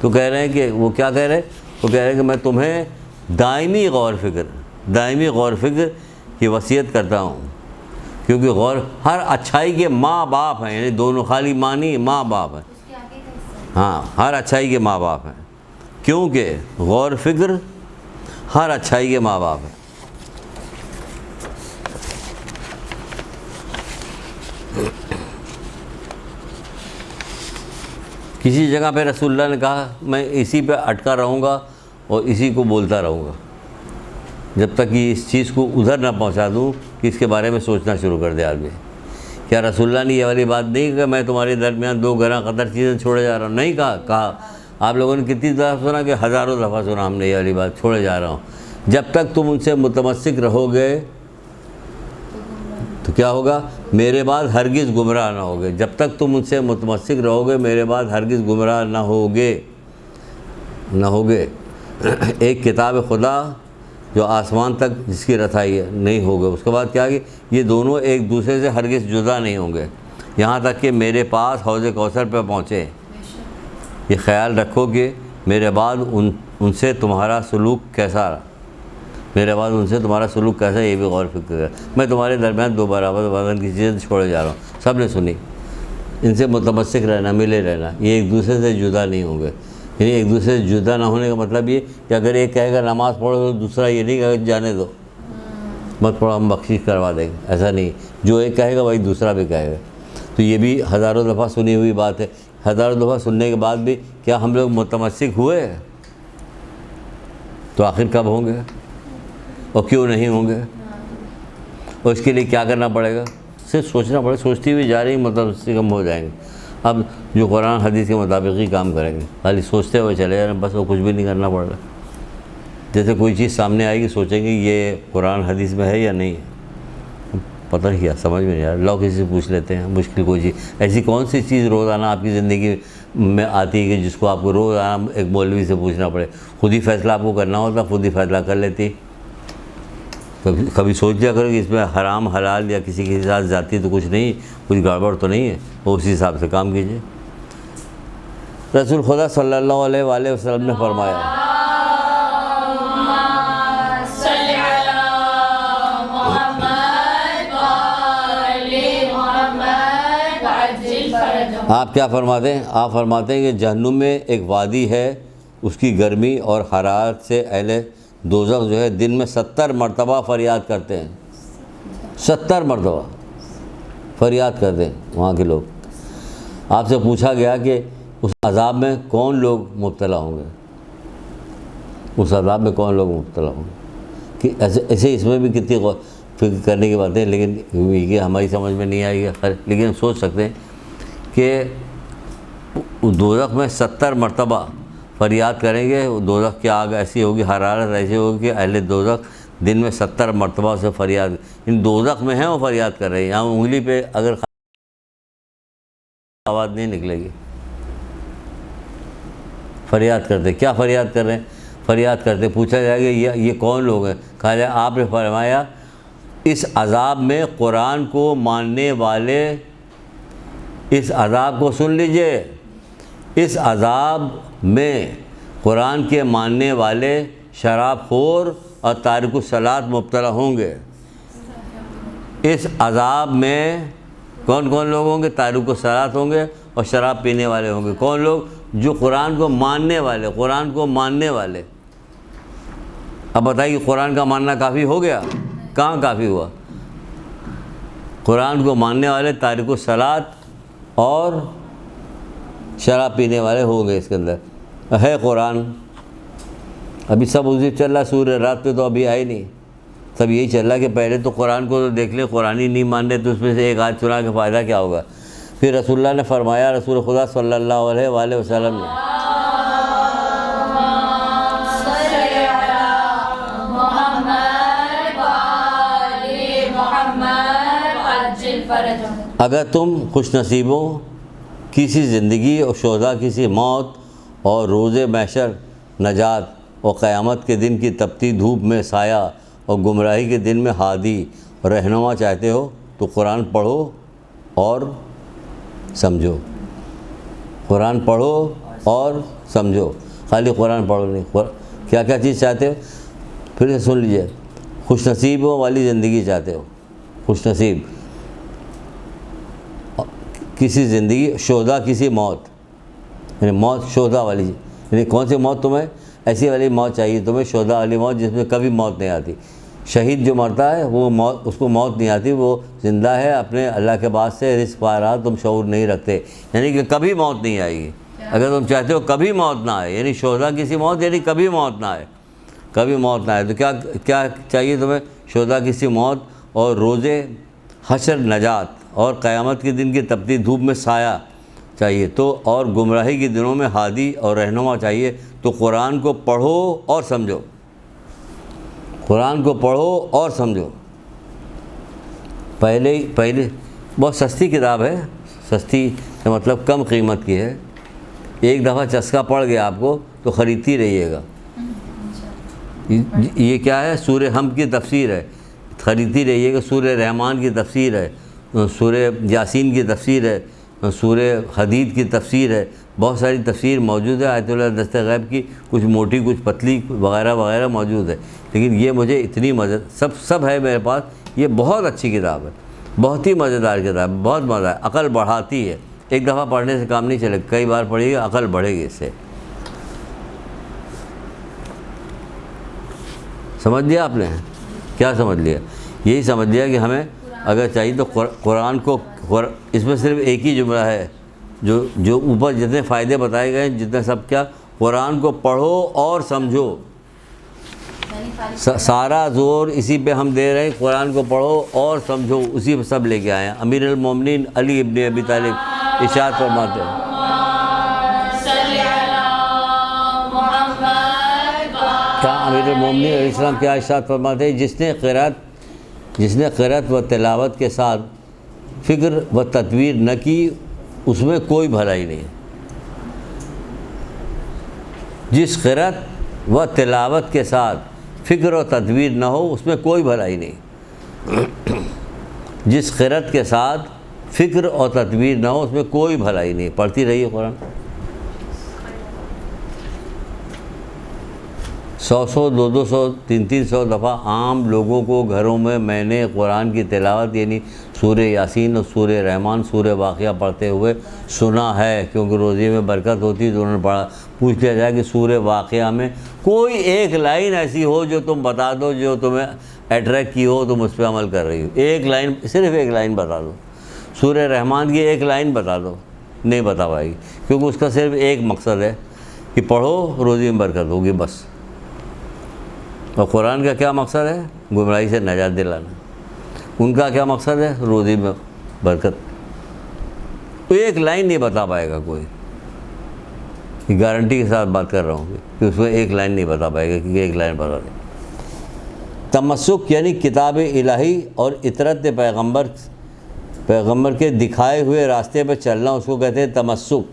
تو کہہ رہے ہیں کہ وہ کیا کہہ رہے ہیں؟ وہ کہہ رہے ہیں کہ میں تمہیں دائمی غور فکر کی وصیت کرتا ہوں، کیونکہ غور ہر اچھائی کے ماں باپ ہیں. یعنی دونوں، خالی مانی ماں باپ ہیں. ہاں، ہر اچھائی کے ماں باپ ہیں، کیونکہ غور فکر ہر اچھائی کے ماں باپ ہیں. کسی جگہ پہ رسول اللہ نے کہا میں اسی پہ اٹکا رہوں گا اور اسی کو بولتا رہوں گا جب تک کہ اس چیز کو ادھر نہ پہنچا دوں کہ اس کے بارے میں سوچنا شروع کر دے آدمی. کیا رسول اللہ نے یہ والی بات نہیں کہ میں تمہارے درمیان 2 گراں قدر چیزیں چھوڑے جا رہا ہوں؟ نہیں کہا. آپ لوگوں نے کتنی دفعہ سنا؟ کہ ہزاروں دفعہ سنا ہم نے یہ والی بات، چھوڑے جا رہا ہوں. جب تک تم ان سے متمسک رہو گے تو کیا ہوگا؟ میرے بعد ہرگز گمراہ نہ ہوگے. جب تک تم ان سے متمسک رہو گے میرے بعد ہرگز گمراہ نہ ہوگے. ایک کتاب خدا جو آسمان تک جس کی رسائی ہے نہیں ہوگے. اس کے بعد کیا کہ یہ دونوں ایک دوسرے سے ہرگز جدا نہیں ہوں گے یہاں تک کہ میرے پاس حوض کوثر پہ پہنچے. یہ خیال رکھو کہ میرے بعد ان سے تمہارا سلوک کیسا رہا، میرے بعد ان سے تمہارا سلوک کیسا، یہ بھی غور فکر ہے. میں تمہارے درمیان 2 برابر وزن کی چیزیں چھوڑے جا رہا ہوں. سب نے سنی. ان سے متمسک رہنا، ملے رہنا، یہ ایک دوسرے سے جدا نہیں ہوں گے. یعنی ایک دوسرے سے جدا نہ ہونے کا مطلب یہ کہ اگر ایک کہے گا نماز پڑھو تو دوسرا یہ نہیں کہے گا جانے دو مت پڑھو ہم بخشش کروا دیں گے. ایسا نہیں، جو ایک کہے گا وہی دوسرا بھی کہے گا. تو یہ بھی ہزاروں دفعہ سنی ہوئی بات ہے. ہزاروں دفعہ سننے کے بعد بھی کیا ہم لوگ متمسک ہوئے؟ تو آخر کب ہوں گے اور کیوں نہیں ہوں گے؟ اور اس کے لیے کیا کرنا پڑے گا؟ صرف سوچنا پڑے، سوچتی ہوئی جا رہی مطلب اس سے کم ہو جائیں گے. اب جو قرآن حدیث کے مطابق ہی کام کریں گے، خالی سوچتے ہوئے چلے جا رہے ہیں، بس وہ کچھ بھی نہیں کرنا پڑ رہا. جیسے کوئی چیز سامنے آئے گی سوچیں گے یہ قرآن حدیث میں ہے یا نہیں ہے، پتہ نہیں کیا، سمجھ میں نہیں آ رہا. لوگ کسی سے پوچھ لیتے ہیں مشکل کوئی چیز. ایسی کون سی چیز روزانہ آپ کی زندگی میں آتی ہے کہ جس کو آپ کو روزانہ ایک مولوی سے پوچھنا پڑے؟ خود ہی فیصلہ آپ کو کرنا ہوتا، خود ہی فیصلہ کر لیتی. کبھی سوچ لیا کرو کہ اس میں حرام حلال یا کسی کے ساتھ ذاتی تو کچھ نہیں، کچھ گڑبڑ تو نہیں ہے، وہ اسی حساب سے کام کیجیے. رسول خدا صلی اللہ علیہ وآلہ وسلم نے فرمایا، آپ کیا فرماتے ہیں؟ آپ فرماتے ہیں کہ جہنم میں ایک وادی ہے، اس کی گرمی اور حرارت سے اہل دوزخ جو ہے دن میں 70 مرتبہ فریاد کرتے ہیں. 70 مرتبہ فریاد کرتے ہیں وہاں کے لوگ. آپ سے پوچھا گیا کہ اس عذاب میں کون لوگ مبتلا ہوں گے، اس عذاب میں کون لوگ مبتلا ہوں گے؟ کہ ایسے اس میں بھی کتنی فکر کرنے کی باتیں، لیکن یہ ہماری سمجھ میں نہیں آئی ہے. لیکن ہم سوچ سکتے ہیں کہ دوزخ میں 70 مرتبہ فریاد کریں گے. دوزخ کی آگ ایسی ہوگی، حرارت ایسی ہوگی کہ اہل دوزخ دن میں 70 مرتبہ سے فریاد، ان دوزخ میں ہیں وہ فریاد کر رہے ہیں. یہاں انگلی پہ اگر آواز نہیں نکلے گی، فریاد کرتے. کیا فریاد کر رہے ہیں؟ فریاد کرتے. پوچھا جائے گا یہ کون لوگ ہیں؟ کہا جائے آپ نے فرمایا اس عذاب میں قرآن کو ماننے والے، اس عذاب کو سن لیجئے، اس عذاب میں قرآن کے ماننے والے شراب خور اور تارک الصلاۃ مبتلا ہوں گے. اس عذاب میں کون کون لوگ ہوں گے؟ تارک الصلاۃ ہوں گے اور شراب پینے والے ہوں گے. کون لوگ؟ جو قرآن کو ماننے والے، قرآن کو ماننے والے. اب بتائیے قرآن کا ماننا کافی ہو گیا؟ کہاں کافی ہوا؟ قرآن کو ماننے والے تارک الصلاۃ اور شراب پینے والے ہوں گے. اس کے اندر ہے قرآن. ابھی سب اسی چل رہا، سورہ رات پہ تو ابھی آئے نہیں. سب یہی چل رہا کہ پہلے تو قرآن کو تو دیکھ لیں، قرآن ہی نہیں مان رہے تو اس میں سے ایک آیت سنا کے فائدہ کیا ہوگا؟ پھر رسول اللہ نے فرمایا، رسول خدا صلی اللہ علیہ وآلہ وسلم نے، اگر تم خوش نصیبوں کسی زندگی اور شہداء کسی موت اور روز محشر نجات اور قیامت کے دن کی تپتی دھوپ میں سایہ اور گمراہی کے دن میں ہادی اور رہنما چاہتے ہو تو قرآن پڑھو اور سمجھو. قرآن پڑھو اور سمجھو. خالی قرآن پڑھو نہیں، کیا کیا چیز چاہتے ہو؟ پھر سے سن لیجئے. خوش نصیبوں والی زندگی چاہتے ہو، خوش نصیب کسی زندگی، شہداء کسی موت، یعنی موت شہداء والی، یعنی کون سی موت تمہیں؟ ایسی والی موت چاہیے تمہیں، شہداء والی موت جس میں کبھی موت نہیں آتی. شہید جو مرتا ہے وہ موت، اس کو موت نہیں آتی، وہ زندہ ہے اپنے اللہ کے بعد سے رزق پا رہا، تم شعور نہیں رکھتے، یعنی کہ کبھی موت نہیں آئے گی. اگر تم چاہتے ہو کبھی موت نہ آئے، یعنی شہداء کسی موت یعنی کبھی موت نہ آئے، کبھی موت نہ آئے، تو کیا چاہیے تمہیں؟ شہداء کسی موت اور روز حشر نجات اور قیامت کے دن کی تپتی دھوپ میں سایہ چاہیے تو، اور گمراہی کے دنوں میں ہادی اور رہنما چاہیے تو قرآن کو پڑھو اور سمجھو. قرآن کو پڑھو اور سمجھو. پہلے بہت سستی کتاب ہے، سستی کا مطلب کم قیمت کی ہے. ایک دفعہ چسکا پڑ گیا آپ کو تو خریدتی رہیے گا. یہ کیا ہے؟ سورہ حمد کی تفسیر ہے، خریدتی رہیے گا. سورہ رحمان کی تفسیر ہے، سورہ یاسین کی تفسیر ہے، سورہ حدید کی تفسیر ہے. بہت ساری تفسیر موجود ہے آیت اللہ دست غیب کی، کچھ موٹی کچھ پتلی وغیرہ وغیرہ موجود ہے. لیکن یہ مجھے اتنی مزے سب ہے میرے پاس. یہ بہت اچھی کتاب ہے، بہت ہی مزیدار کتاب ہے، بہت مزہ ہے، عقل بڑھاتی ہے. ایک دفعہ پڑھنے سے کام نہیں چلے، کئی بار پڑھیے گا عقل بڑھے گی اس سے. سمجھ لیا آپ نے؟ کیا سمجھ لیا؟ یہی سمجھ لیا کہ ہمیں اگر چاہیے تو قرآن کو، اس میں صرف ایک ہی جملہ ہے جو اوپر جتنے فائدے بتائے گئے ہیں، جتنے سب کیا، قرآن کو پڑھو اور سمجھو. سارا زور اسی پہ ہم دے رہے ہیں، قرآن کو پڑھو اور سمجھو، اسی پہ سب لے کے آئے ہیں۔ امیر المومنین علی ابن ابی طالب ارشاد فرماتے ہیں، کیا امیر المومنین علیہ السلام کیا ارشاد فرماتے ہیں، جس نے قرأت و تلاوت کے ساتھ فکر و تدبیر نہ کی اس میں کوئی بھلائی نہیں۔ جس قرأت و تلاوت کے ساتھ فکر و تدبیر نہ ہو اس میں کوئی بھلائی نہیں۔ جس قرأت کے ساتھ فکر اور تدبیر نہ ہو اس میں کوئی بھلائی نہیں۔ پڑھتی رہیے قرآن، 100 200 300 دفعہ عام لوگوں کو گھروں میں نے قرآن کی تلاوت یعنی سورہ یاسین اور سورہ رحمان، سورہ واقعہ پڑھتے ہوئے سنا ہے، کیونکہ روزے میں برکت ہوتی تو انہوں نے پڑھا۔ پوچھ لیا جائے کہ سورہ واقعہ میں کوئی ایک لائن ایسی ہو جو تم بتا دو، جو تمہیں اٹریکٹ کی ہو، تم اس پہ عمل کر رہی ہو، ایک لائن، صرف ایک لائن بتا دو۔ سورہ رحمان کی ایک لائن بتا دو، نہیں بتا پائے گی، کیونکہ اس کا صرف ایک مقصد ہے کہ پڑھو روزی میں برکت ہوگی بس۔ اور قرآن کا کیا مقصد ہے؟ گمراہی سے نجات دلانا۔ ان کا کیا مقصد ہے؟ روزی میں برکت۔ تو ایک لائن نہیں بتا پائے گا کوئی، گارنٹی کے ساتھ بات کر رہا ہوں کہ اس میں ایک لائن نہیں بتا پائے گا، کہ ایک لائن بتا دیں۔ تمسک یعنی کتاب الہی اور اطرت پیغمبر کے دکھائے ہوئے راستے پہ چلنا، اس کو کہتے ہیں تمسک۔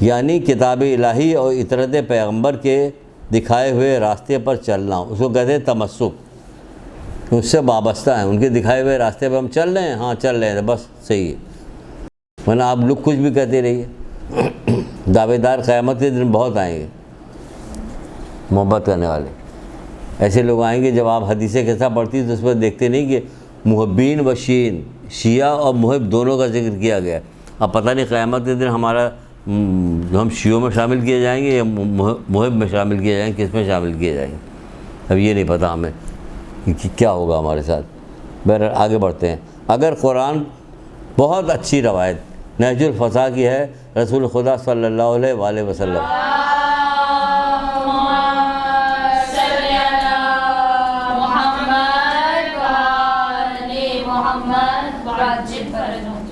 یعنی کتاب الہی اور اطرت پیغمبر کے دکھائے ہوئے راستے پر چلنا، اس کو کہتے ہیں تمسک۔ اس سے وابستہ ہیں، ان کے دکھائے ہوئے راستے پہ ہم چل رہے ہیں، ہاں چل رہے ہیں بس، صحیح ہے۔ ورنہ آپ لوگ کچھ بھی کہتے رہیے، دعوے دار قیامت کے دن بہت آئیں گے محبت کرنے والے۔ ایسے لوگ آئیں گے جب آپ حدیثیں کیسا پڑھتی تو اس پر دیکھتے نہیں کہ محبین و شین، شیعہ اور محب دونوں کا ذکر کیا گیا۔ اب پتہ نہیں قیامت کے دن ہمارا ہم شیعوں میں شامل کیے جائیں گے یا محب میں شامل کیے جائیں گے، کس میں شامل کیے جائیں گے، اب یہ نہیں پتہ ہمیں کہ کیا ہوگا ہمارے ساتھ۔ بہرحال آگے بڑھتے ہیں۔ اگر قرآن بہت اچھی روایت نہج الفصاح کی ہے رسول خدا صلی اللہ علیہ وآلہ وسلم،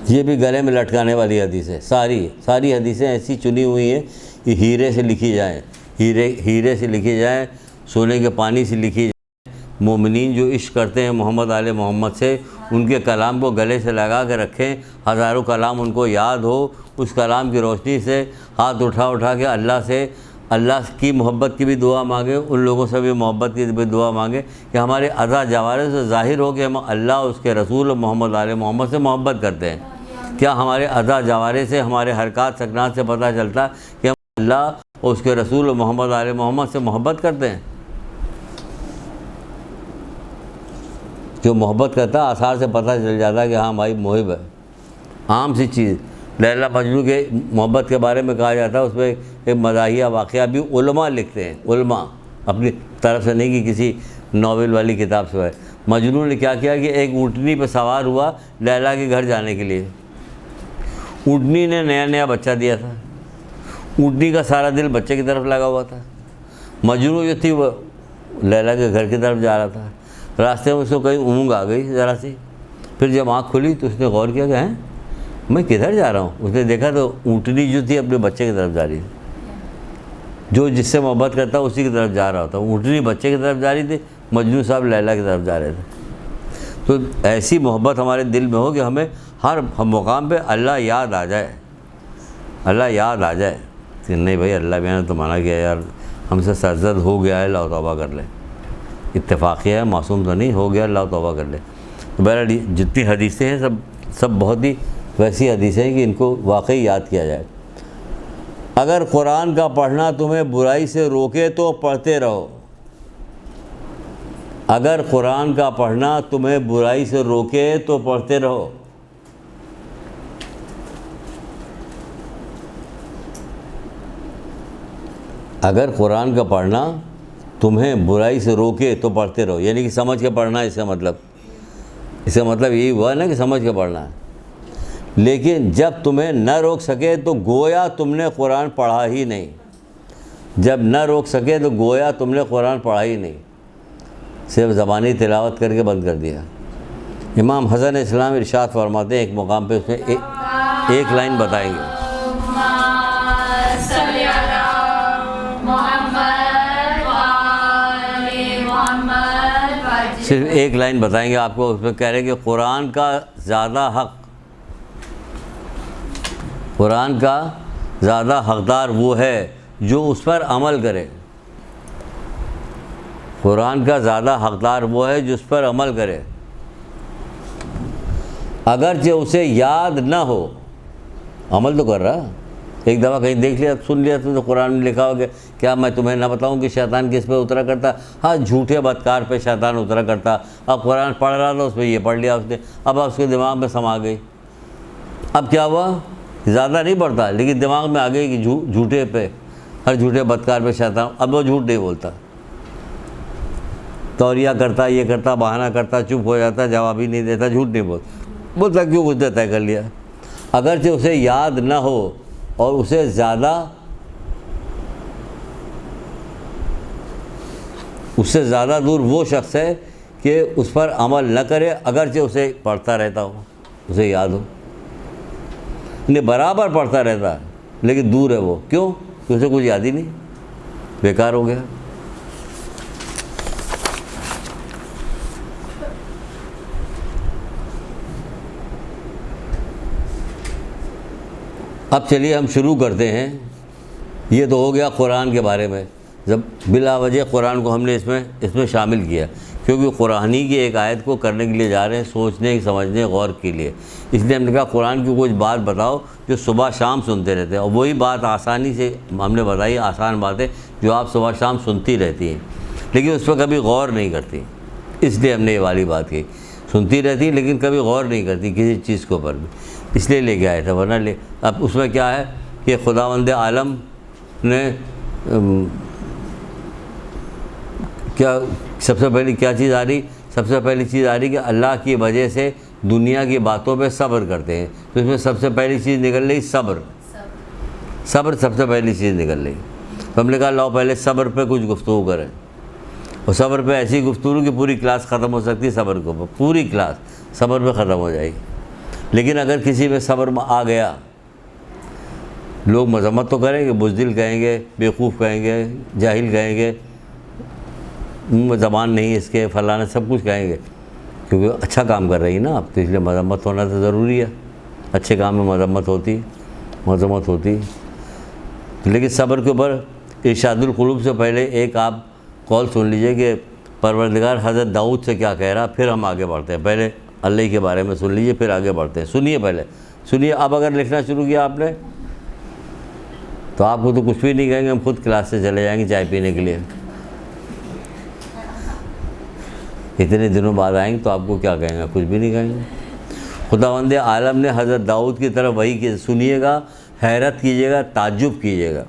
یہ بھی گلے میں لٹکانے والی حدیث ہے۔ ساری حدیثیں ایسی چنی ہوئی ہیں کہ ہیرے سے لکھی جائیں، ہیرے سے لکھی جائیں، سونے کے پانی سے لکھی جائیں۔ مومنین جو عشق کرتے ہیں محمد آل محمد سے، ان کے کلام کو گلے سے لگا کے رکھیں، ہزاروں کلام ان کو یاد ہو، اس کلام کی روشنی سے ہاتھ اٹھا کے اللہ کی محبت کی بھی دعا مانگیں، ان لوگوں سے بھی محبت کی بھی دعا مانگیں کہ ہمارے اعضاء جوارح سے ظاہر ہو کہ ہم اللہ، اس کے رسول اور محمد آل محمد سے محبت کرتے ہیں۔ کیا ہمارے اعضاء جوارح سے، ہمارے حرکات سکنات سے پتہ چلتا ہے کہ ہم اللہ اور اس کے رسول اور محمد آل محمد سے محبت کرتے ہیں؟ جو محبت کرتا ہے آثار سے پتہ چل جاتا ہے کہ ہاں بھائی محب ہے۔ عام سی چیز لیلا مجنون کے محبت کے بارے میں کہا جاتا ہے، اس میں ایک مزاحیہ واقعہ بھی علماء لکھتے ہیں، علماء اپنی طرف سے نہیں کہ کسی ناول والی کتاب سے ہے۔ مجنون نے کیا کیا کہ ایک اونٹنی پہ سوار ہوا لیلا کے گھر جانے کے لیے۔ اونٹنی نے نیا بچہ دیا تھا، اونٹنی کا سارا دل بچے کی طرف لگا ہوا تھا۔ مجنون جو تھی وہ لیلا کے گھر کی طرف جا رہا تھا، راستے میں اس کو کہیں اونگ آ گئی ذرا سی، پھر جب آنکھ کھلی تو اس نے غور کیا کہ میں کدھر جا رہا ہوں۔ اس نے دیکھا تو اونٹنی جو تھی اپنے بچے کی طرف جا رہی تھی، جو جس سے محبت کرتا اسی کی طرف جا رہا ہوتا، اونٹنی بچے کی طرف جا رہی تھی، مجنون صاحب لیلا کی طرف جا رہے تھے۔ تو ایسی محبت ہمارے دل میں ہو کہ ہمیں ہر مقام پہ اللہ یاد آ جائے، اللہ یاد آ جائے کہ نہیں بھائی اللہ بھی نے تو منع کیا یار، ہم سے سرزد ہو گیا ہے، اللہ توبہ کر لے۔ اتفاقیہ ہے، معصوم تو نہیں، ہو گیا اللہ توبہ کر لے۔ تو بہرحال جتنی حدیثیں ہیں سب بہت ہی ویسی حدیثیں ہیں کہ ان کو واقعی یاد کیا جائے۔ اگر قرآن کا پڑھنا تمہیں برائی سے روکے تو پڑھتے رہو۔ اگر قرآن کا پڑھنا تمہیں برائی سے روکے تو پڑھتے رہو۔ اگر قرآن کا پڑھنا تمہیں برائی سے روکے تو پڑھتے رہو، یعنی کہ سمجھ کے پڑھنا ہے، اس کا مطلب یہی ہوا نا کہ سمجھ کے پڑھنا ہے۔ لیکن جب تمہیں نہ روک سکے تو گویا تم نے قرآن پڑھا ہی نہیں، جب نہ روک سکے تو گویا تم نے قرآن پڑھا ہی نہیں، صرف زبانی تلاوت کر کے بند کر دیا۔ امام حسن اسلام ارشاد فرماتے ہیں ایک مقام پہ، اس میں ایک لائن بتائیں گے، صرف ایک لائن بتائیں گے آپ کو، اس میں کہہ رہے ہیں کہ قرآن کا زیادہ حقدار وہ ہے جو اس پر عمل کرے۔ قرآن کا زیادہ حقدار وہ ہے جو اس پر عمل کرے، اگرچہ اسے یاد نہ ہو۔ عمل تو کر رہا، ایک دفعہ کہیں دیکھ لیا، سن لیا تو قرآن میں لکھا ہو گیا، کیا میں تمہیں نہ بتاؤں کہ شیطان کس پہ اترا کرتا؟ ہاں، جھوٹے بدکار پہ شیطان اترا کرتا۔ اب قرآن پڑھ رہا تھا، اس پہ یہ پڑھ لیا اس نے، اب اس کے دماغ میں سما گئی۔ اب کیا ہوا؟ زیادہ نہیں پڑھتا لیکن دماغ میں آ گئی کہ جھوٹے پہ، ہر جھوٹے بدکار پہ شیطان۔ اب وہ جھوٹ نہیں بولتا، توریہ کرتا، یہ کرتا، بہانہ کرتا، چپ ہو جاتا، جواب ہی نہیں دیتا، جھوٹ نہیں بولتا کیوں کچھ طے کر لیا۔ اگرچہ اسے یاد نہ ہو اور اسے زیادہ دور وہ شخص ہے کہ اس پر عمل نہ کرے، اگرچہ اسے پڑھتا رہتا ہو، اسے یاد ہو، نہیں برابر پڑھتا رہتا ہے لیکن دور ہے وہ، کیوں؟ کہ اسے کچھ یاد ہی نہیں، بیکار ہو گیا۔ اب چلیے ہم شروع کرتے ہیں۔ یہ تو ہو گیا قرآن کے بارے میں، جب بلا وجہ قرآن کو ہم نے اس میں شامل کیا، کیونکہ قرآنی کی ایک آیت کو کرنے کے لیے جا رہے ہیں، سوچنے، سمجھنے، غور کے لیے۔ اس لیے ہم نے کہا قرآن کی کچھ بات بتاؤ جو صبح شام سنتے رہتے ہیں، اور وہی بات آسانی سے ہم نے بتائی، آسان باتیں جو آپ صبح شام سنتی رہتی ہیں لیکن اس پہ کبھی غور نہیں کرتی۔ اس لیے ہم نے یہ والی بات کی، سنتی رہتی لیکن کبھی غور نہیں کرتی کسی چیز کے اوپر بھی، اس لیے لے کے آئے تھے، ورنہ اب اس میں کیا ہے کہ خداوند عالم نے کیا سب سے پہلی کیا چیز آ رہی؟ سب سے پہلی چیز آ رہی کہ اللہ کی وجہ سے دنیا کی باتوں پہ صبر کرتے ہیں، تو اس میں سب سے پہلی چیز نکل رہی صبر سب سے پہلی چیز نکل رہی۔ تو ہم نے کہا لاؤ پہلے صبر پہ کچھ گفتگو کریں، اور صبر پہ ایسی گفتگو کہ پوری کلاس ختم ہو سکتی ہے، صبر کے اوپر پوری کلاس صبر پہ ختم ہو جائے گی۔ لیکن اگر کسی میں صبر آ گیا، لوگ مذمت تو کریں گے، بزدل کہیں گے، بیوقوف کہیں گے، جاہل کہیں گے، زبان نہیں اس کے، فلانا سب کچھ کہیں گے، کیونکہ اچھا کام کر رہی ہے نا آپ، تو اس لیے مذمت ہونا تو ضروری ہے، اچھے کام میں مذمت ہوتی۔ لیکن صبر کے اوپر ارشاد القلوب سے پہلے ایک آپ قول سن لیجئے کہ پروردگار حضرت داؤد سے کیا کہہ رہا، پھر ہم آگے بڑھتے ہیں۔ پہلے اللہ کے بارے میں سن لیجئے، پھر آگے بڑھتے ہیں۔ سنیے پہلے، سنیے۔ اب اگر لکھنا شروع کیا آپ نے تو آپ کو تو کچھ بھی نہیں کہیں گے، ہم خود کلاس سے چلے جائیں گے چائے پینے کے لیے، اتنے دنوں بعد آئیں گے تو آپ کو کیا کہیں گے؟ کچھ بھی نہیں کہیں گے۔ خداوند عالم نے حضرت داؤد کی طرف وحی کی، سنیے گا، حیرت کیجیے گا، تعجب کیجیے گا،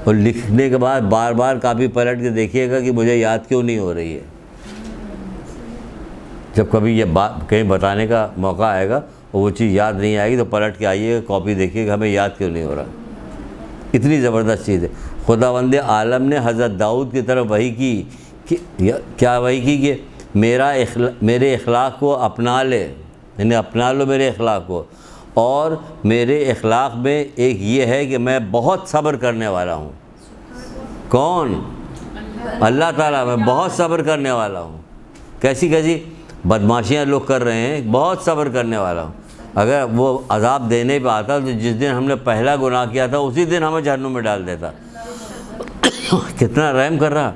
اور لکھنے کے بعد بار بار کاپی پلٹ کے دیکھیے گا کہ مجھے یاد کیوں نہیں ہو رہی ہے۔ جب کبھی یہ بات کہیں بتانے کا موقع آئے گا اور وہ چیز یاد نہیں آئے گی تو پلٹ کے آئیے گا، کاپی دیکھیے گا، ہمیں یاد کیوں نہیں ہو رہا۔ اتنی زبردست چیز ہے۔ خداوند عالم نے حضرت داؤد کی طرف وحی کی، کیا وحی کی کہ میرے اخلاق کو اپنا لے، یعنی اپنا لو میرے اخلاق کو، اور میرے اخلاق میں ایک یہ ہے کہ میں بہت صبر کرنے والا ہوں۔ کون؟ اللہ تعالیٰ۔ میں بہت صبر کرنے والا ہوں۔ کیسی بدماشیاں لوگ کر رہے ہیں، بہت صبر کرنے والا ہوں۔ اگر وہ عذاب دینے پہ آتا تو جس دن ہم نے پہلا گناہ کیا تھا اسی دن ہمیں جہنم میں ڈال دیتا۔ کتنا رحم کر رہا۔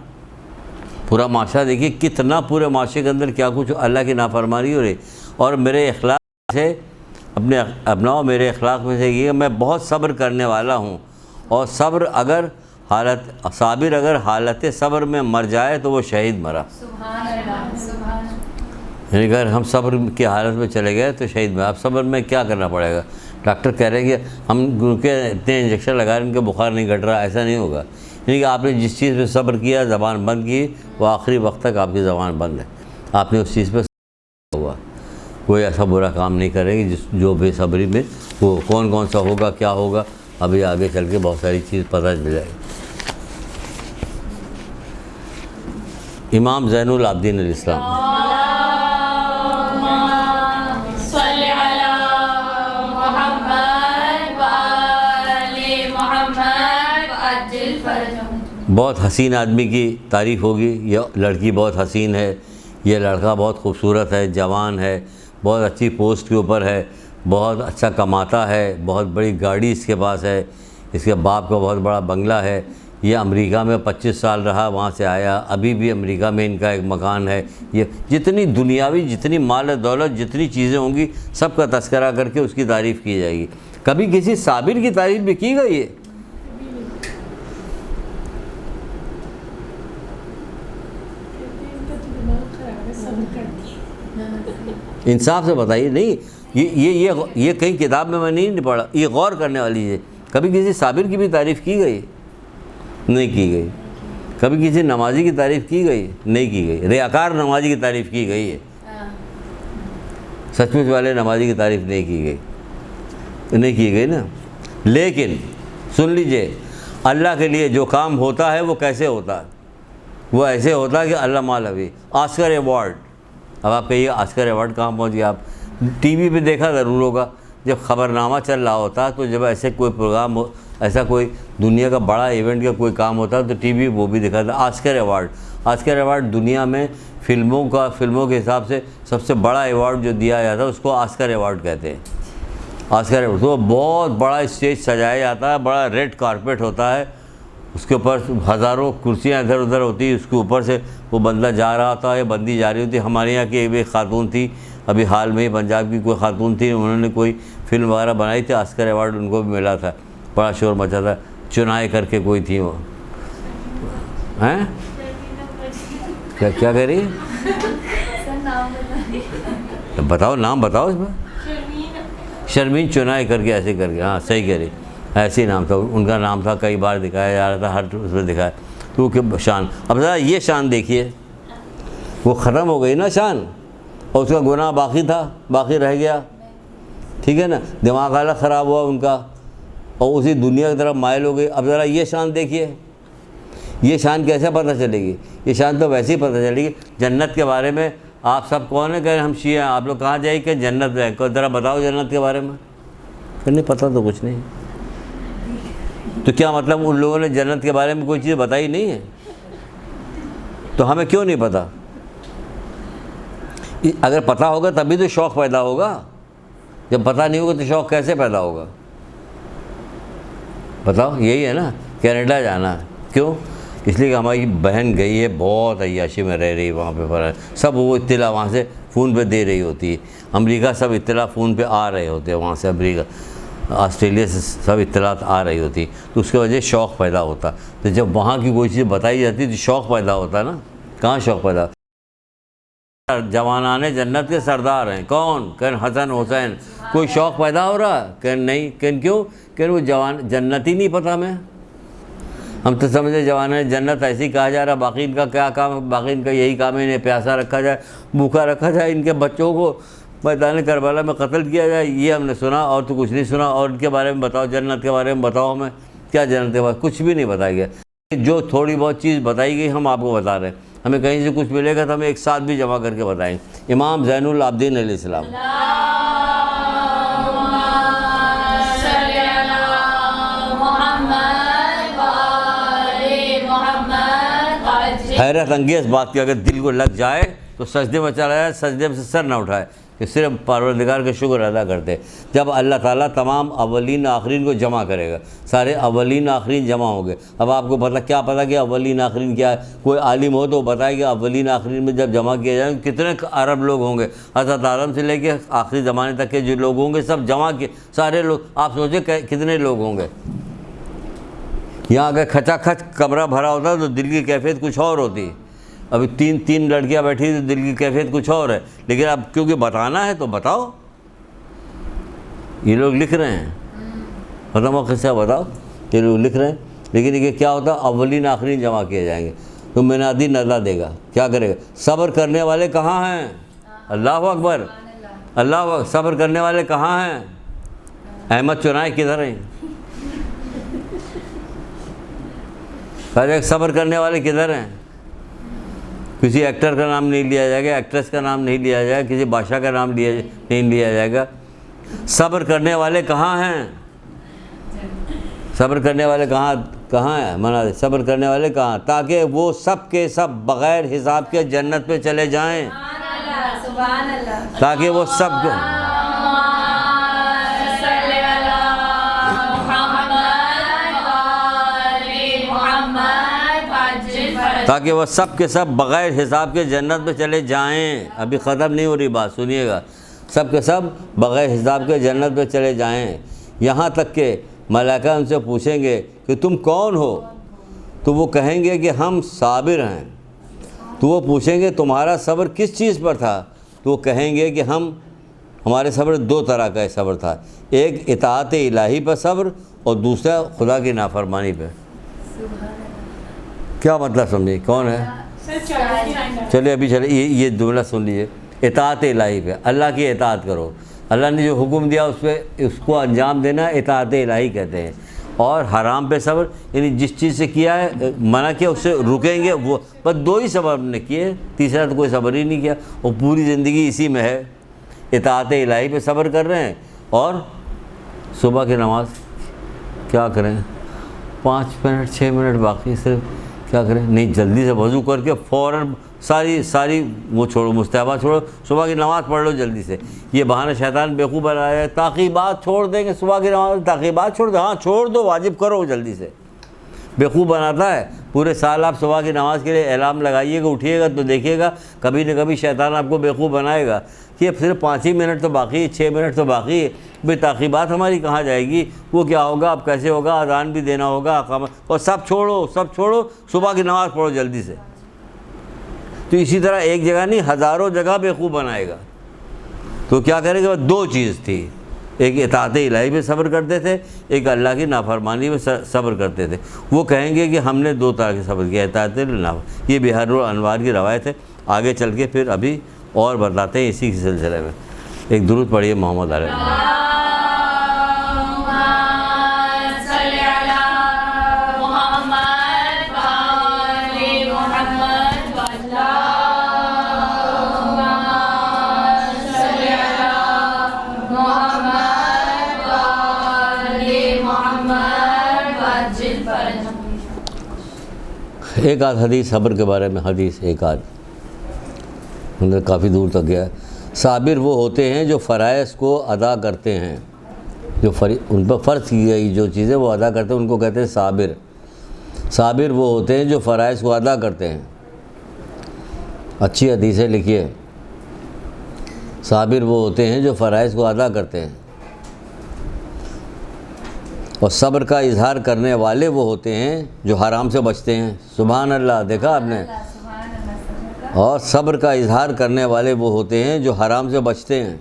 پورا معاشرہ دیکھیے کتنا، پورے معاشرے کے اندر کیا کچھ اللہ کی نافرمانی ہو رہی، اور میرے اخلاق سے اپناؤ، میرے اخلاق میں سے یہ کہ میں بہت صبر کرنے والا ہوں، اور صابر اگر حالت صبر میں مر جائے تو وہ شہید مرا۔ یعنی اگر ہم صبر کی حالت میں چلے گئے تو شہید مرا۔ اب صبر میں کیا کرنا پڑے گا؟ ڈاکٹر کہہ رہے ہیں کہ ہم کے اتنے انجیکشن لگا رہے ہیں ان کے بخار نہیں گھٹ رہا، ایسا نہیں ہوگا۔ یعنی کہ آپ نے جس چیز پہ صبر کیا، زبان بند کی، وہ آخری وقت تک آپ کی زبان بند ہے، آپ نے اس چیز پہ ہوا۔ کوئی ایسا برا کام نہیں کرے گی جو بے صبری میں وہ کون سا ہوگا، کیا ہوگا، ابھی آگے چل کے بہت ساری چیز پتہ چل جائے گی۔ امام زین العابدین علیہ السلام. بہت حسین آدمی کی تعریف ہوگی، یہ لڑکی بہت حسین ہے، یہ لڑکا بہت خوبصورت ہے، جوان ہے، بہت اچھی پوسٹ کے اوپر ہے، بہت اچھا کماتا ہے، بہت بڑی گاڑی اس کے پاس ہے، اس کے باپ کا بہت بڑا بنگلہ ہے، یہ امریکہ میں 25 سال رہا، وہاں سے آیا، ابھی بھی امریکہ میں ان کا ایک مکان ہے. یہ جتنی دنیاوی، جتنی مال دولت، جتنی چیزیں ہوں گی، سب کا تذکرہ کر کے اس کی تعریف کی جائے گی. کبھی کسی صابر کی تعریف بھی کی گئی ہے؟ انصاف سے بتائیے. نہیں، یہ کہیں کتاب میں نہیں پڑھا، یہ غور کرنے والی ہے. کبھی کسی صابر کی بھی تعریف کی گئی؟ نہیں کی گئی. کبھی کسی نمازی کی تعریف کی گئی؟ نہیں کی گئی. ریاکار نمازی کی تعریف کی گئی ہے، سچ مچ والے نمازی کی تعریف نہیں کی گئی. نہیں کی گئی نا. لیکن سن لیجئے، اللہ کے لیے جو کام ہوتا ہے وہ کیسے ہوتا ہے؟ وہ ایسے ہوتا ہے کہ اللہ مالوی آسکر ایوارڈ. اب آپ کہیے آسکر ایوارڈ کہاں پہنچ گیا؟ آپ ٹی وی پہ دیکھا ضرور ہوگا، جب خبرنامہ چل رہا ہوتا تو جب ایسے کوئی پروگرام، ایسا کوئی دنیا کا بڑا ایونٹ کا کوئی کام ہوتا تو ٹی وی وہ بھی دکھاتا آسکر ایوارڈ. آسکر ایوارڈ دنیا میں فلموں کے حساب سے سب سے بڑا ایوارڈ جو دیا جاتا ہے اس کو آسکر ایوارڈ کہتے ہیں. آسکر ایوارڈ تو بہت بڑا اسٹیج سجایا جاتا ہے، بڑا ریڈ کارپیٹ ہوتا ہے، اس کے اوپر ہزاروں کرسیاں ادھر ادھر ہوتی، اس کے اوپر سے وہ بندہ جا رہا ہوتا ہے، بندی جا رہی ہوتی. ہمارے یہاں کی ایک خاتون تھی، ابھی حال میں ہی پنجاب کی کوئی خاتون تھی، انہوں نے کوئی فلم وغیرہ بنائی تھی، آسکر ایوارڈ ان کو بھی ملا تھا، بڑا شور مچا تھا. چنائے کر کے کوئی تھی، وہ ہیں کیا کہہ رہی ہے؟ بتاؤ نام بتاؤ. اس میں شرمین چنائے کر کے، ایسے کر کے، ہاں صحیح کہہ رہی، ایسے ہی نام تھا ان کا. نام تھا، کئی بار دکھایا جا رہا تھا، ہر اس میں دکھایا. کیونکہ شان، اب ذرا یہ شان دیکھیے، وہ ختم ہو گئی نا شان، اور اس کا گناہ باقی تھا، باقی رہ گیا، ٹھیک ہے نا. دماغ حالہ خراب ہوا ان کا، اور اسی دنیا کی طرف مائل ہو گئی. اب ذرا یہ شان دیکھیے، یہ شان کیسے پتہ چلے گی؟ یہ شان تو ویسے ہی پتہ چلے گی. جنت کے بارے میں آپ سب کون ہیں؟ کہ ہم شیعہ ہیں. آپ لوگ کہاں جائیں کہ جنت میں؟ ذرا بتاؤ جنت کے بارے میں. پھر نہیں پتہ تو کچھ نہیں. تو کیا مطلب ان لوگوں نے جنت کے بارے میں کوئی چیز بتائی نہیں ہے؟ تو ہمیں کیوں نہیں پتہ؟ اگر پتہ ہوگا تبھی تو شوق پیدا ہوگا. جب پتہ نہیں ہوگا تو شوق کیسے پیدا ہوگا؟ بتاؤ. یہی ہے نا، کینیڈا جانا ہے. کیوں؟ اس لیے کہ ہماری بہن گئی ہے، بہت عیاشی میں رہ رہی ہے وہاں پہ، سب وہ اطلاع وہاں سے فون پہ دے رہی ہوتی ہے. امریکہ سب اطلاع فون پہ آ رہے ہوتے ہیں، وہاں سے امریکہ، آسٹریلیا سے سب اطلاعات آ رہی ہوتی، تو اس کی وجہ سے شوق پیدا ہوتا. تو جب وہاں کی کوئی چیز بتائی جاتی تو شوق پیدا ہوتا نا. کہاں شوق پیدا؟ جوانان جنت کے سردار ہیں کون؟ کہ حسن حسین. کوئی شوق پیدا ہو رہا؟ کہ نہیں. کہ کیوں؟ کہ وہ جوان جنت ہی نہیں پتہ ہمیں. ہم تو سمجھے جوانان جنت ایسے ہی کہا جا رہا، باقی ان کا کیا کام ہے؟ باقی ان کا یہی کام ہے، انہیں پیاسا رکھا جائے، بھوکا رکھا جائے، ان کے بچوں کو میدان کربلا میں قتل کیا جائے. یہ ہم نے سنا، اور تو کچھ نہیں سنا. اور ان کے بارے میں بتاؤ، جنت کے بارے میں بتاؤ ہمیں. کیا جنت کے بارے کچھ بھی نہیں بتایا گیا. جو تھوڑی بہت چیز بتائی گئی ہم آپ کو بتا رہے ہیں. ہمیں کہیں سے کچھ ملے گا تو ہمیں ایک ساتھ بھی جمع کر کے بتائیں. امام زین العابدین علیہ السلام. حیرت انگیز بات کہ اگر دل کو لگ جائے تو سجدے میں چلا جائے، سجدے میں سے سر نہ اٹھائے، کہ صرف پروردگار کا شکر ادا کرتے. جب اللہ تعالیٰ تمام اولین آخرین کو جمع کرے گا، سارے اولین آخرین جمع ہوں گے. اب آپ کو کیا پتہ کہ اولین آخرین کیا ہے؟ کوئی عالم ہو تو بتائے کہ اولین آخرین میں جب جمع کیا جائے کتنے عرب لوگ ہوں گے. حضرت آدم سے لے کے آخری زمانے تک کے جو لوگ ہوں گے سب جمع کیے، سارے لوگ. آپ سوچیں کتنے لوگ ہوں گے. یہاں اگر کھچا کھچ کمرہ بھرا ہوتا تو دل کی کیفیت کچھ اور ہوتی. ابھی تین لڑکیاں بیٹھی تو دل کی کیفیت کچھ اور ہے. لیکن اب کیونکہ بتانا ہے تو بتاؤ. یہ لوگ لکھ رہے ہیں، ختم ہو قصہ بتاؤ. یہ لوگ لکھ رہے ہیں، لیکن یہ کیا ہوتا؟ اولین آخرین جمع کیے جائیں گے. تو منادی ندا دے گا، کیا کرے گا؟ صبر کرنے والے کہاں ہیں؟ اللہ اکبر، اللہ اکبر. صبر کرنے والے کہاں ہیں؟ احمد چنائے کدھر ہیں؟ صبر کرنے والے کدھر ہیں؟ کسی ایکٹر کا نام نہیں لیا جائے گا، ایکٹریس کا نام نہیں لیا جائے گا، کسی بادشاہ کا نام نہیں لیا جائے گا۔ صبر کرنے والے کہاں ہیں؟ صبر کرنے والے کہاں ہیں؟ منا صبر کرنے والے کہاں؟ تاکہ وہ سب کے سب بغیر حساب کے جنت پہ چلے جائیں، سبحان اللہ، تاکہ وہ سب کو تاکہ وہ سب کے سب بغیر حساب کے جنت پہ چلے جائیں۔ ابھی ختم نہیں ہو رہی بات، سنیے گا۔ سب کے سب بغیر حساب کے جنت پہ چلے جائیں، یہاں تک کہ ملائکہ ان سے پوچھیں گے کہ تم کون ہو؟ تو وہ کہیں گے کہ ہم صابر ہیں۔ تو وہ پوچھیں گے تمہارا صبر کس چیز پر تھا؟ تو وہ کہیں گے کہ ہمارے صبر دو طرح کا صبر تھا، ایک اطاعت الہی پر صبر اور دوسرا خدا کی نافرمانی پہ۔ کیا مطلب سمجھے؟ کون ہے؟ چلے ابھی چلے یہ جملہ سن لیجیے۔ اطاعت الہی پہ، اللہ کی اطاعت کرو، اللہ نے جو حکم دیا اس کو انجام دینا اطاعت الہی کہتے ہیں۔ اور حرام پہ صبر، یعنی جس چیز سے کیا ہے منع کیا اس سے رکیں گے، وہ بس دو ہی صبر ہم نے کیے، تیسرا تو کوئی صبر ہی نہیں کیا، اور پوری زندگی اسی میں ہے، اطاعت الہی پہ صبر کر رہے ہیں۔ اور صبح کی نماز کیا کریں؟ 5 منٹ 6 منٹ باقی، صرف کیا کریں؟ نہیں، جلدی سے وضو کر کے فوراً ساری وہ چھوڑو، مستحبات چھوڑو، صبح کی نماز پڑھ لو جلدی سے۔ یہ بہانہ شیطان بیوقوف بنایا ہے، تعقیبات چھوڑ دیں گے، صبح کی نماز تعقیبات چھوڑ دو، ہاں چھوڑ دو، واجب کرو جلدی سے۔ بیوقوف بناتا ہے، پورے سال آپ صبح کی نماز کے لیے اعلام لگائیے گا، اٹھیے گا تو دیکھیے گا کبھی نہ کبھی شیطان آپ کو بیوقوف بنائے گا کہ اب صرف 5 ہی منٹ تو باقی ہے، 6 منٹ تو باقی ہے، بھائی تعقیبات ہماری کہاں جائے گی؟ وہ کیا ہوگا؟ اب کیسے ہوگا؟ اذان بھی دینا ہوگا، اقامت، اور سب چھوڑو، صبح کی نماز پڑھو جلدی سے۔ تو اسی طرح ایک جگہ نہیں، ہزاروں جگہ بیوقوف بنائے گا۔ تو کیا کرے گا؟ دو چیز تھی، ایک اطاعت الہی پہ صبر کرتے تھے، ایک اللہ کی نافرمانی پہ صبر کرتے تھے۔ وہ کہیں گے کہ ہم نے دو طرح کے صبر کیا، اطاعت الہی۔ یہ بحر الانوار کی روایت ہے، آگے چل کے پھر ابھی اور بتلاتے ہیں اسی کے سلسلے میں۔ ایک درود پڑھیے محمد علیہ۔ ایک آدھ حدیث صبر کے بارے میں، حدیث ایک آدھ کافی دور تک گیا ہے۔ صابر وہ ہوتے ہیں جو فرائض کو ادا کرتے ہیں، جو ان پر فرض کی گئی جو چیزیں وہ ادا کرتے ہیں، ان کو کہتے ہیں صابر۔ صابر وہ ہوتے ہیں جو فرائض کو ادا کرتے ہیں۔ اچھی حدیثیں لکھیے، صابر وہ ہوتے ہیں جو فرائض کو ادا کرتے ہیں، اور صبر کا اظہار کرنے والے وہ ہوتے ہیں جو حرام سے بچتے ہیں۔ سبحان اللہ، دیکھا آپ نے؟ اور صبر کا اظہار کرنے والے وہ ہوتے ہیں جو حرام سے بچتے ہیں۔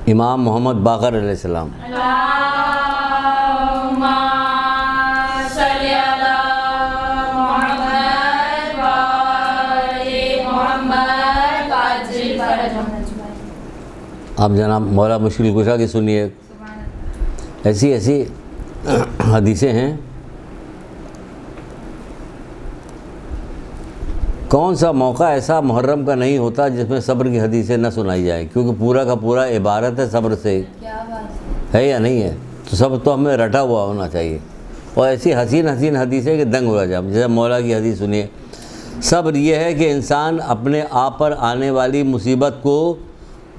امام محمد باقر علیہ السلام۔ آپ جناب مولا مشکل کشا کی سنیے، ایسی حدیثیں ہیں۔ کون سا موقع ایسا محرم کا نہیں ہوتا جس میں صبر کی حدیثیں نہ سنائی جائیں، کیونکہ پورا کا پورا عبارت ہے صبر سے، ہے یا نہیں ہے؟ تو صبر تو ہمیں رٹا ہوا ہونا چاہیے، اور ایسی حسین حدیثیں کہ دنگ ہو جائے۔ جیسے مولا کی حدیث سنیے، صبر یہ ہے کہ انسان اپنے آپ پر آنے والی مصیبت کو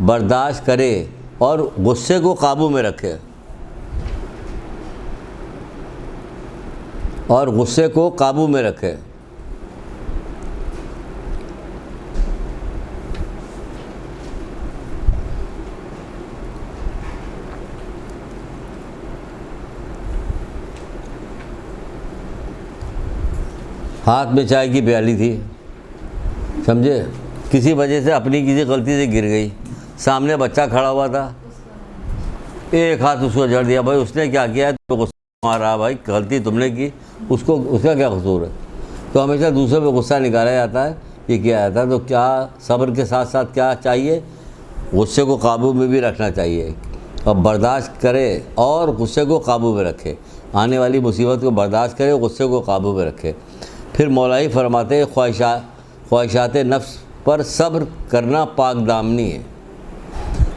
برداشت کرے اور غصے کو قابو میں رکھے، ہاتھ میں چائے کی پیالی تھی، سمجھے، کسی وجہ سے اپنی کسی غلطی سے گر گئی، سامنے بچہ کھڑا ہوا تھا، ایک ہاتھ اس کو جڑ دیا، بھائی اس نے کیا کیا؟ تو غصہ مارا، بھائی غلطی تم نے کی، اس کا کیا قصور ہے؟ تو ہمیشہ دوسرے پہ غصہ نکالا جاتا ہے، یہ کیا جاتا ہے۔ تو کیا صبر کے ساتھ ساتھ کیا چاہیے؟ غصے کو قابو میں بھی رکھنا چاہیے اور برداشت کرے اور غصے کو قابو میں رکھے، آنے والی مصیبت کو برداشت کرے، غصے کو قابو میں رکھے۔ پھر مولائی فرماتے ہیں خواہشات نفس پر صبر کرنا پاک دامنی ہے،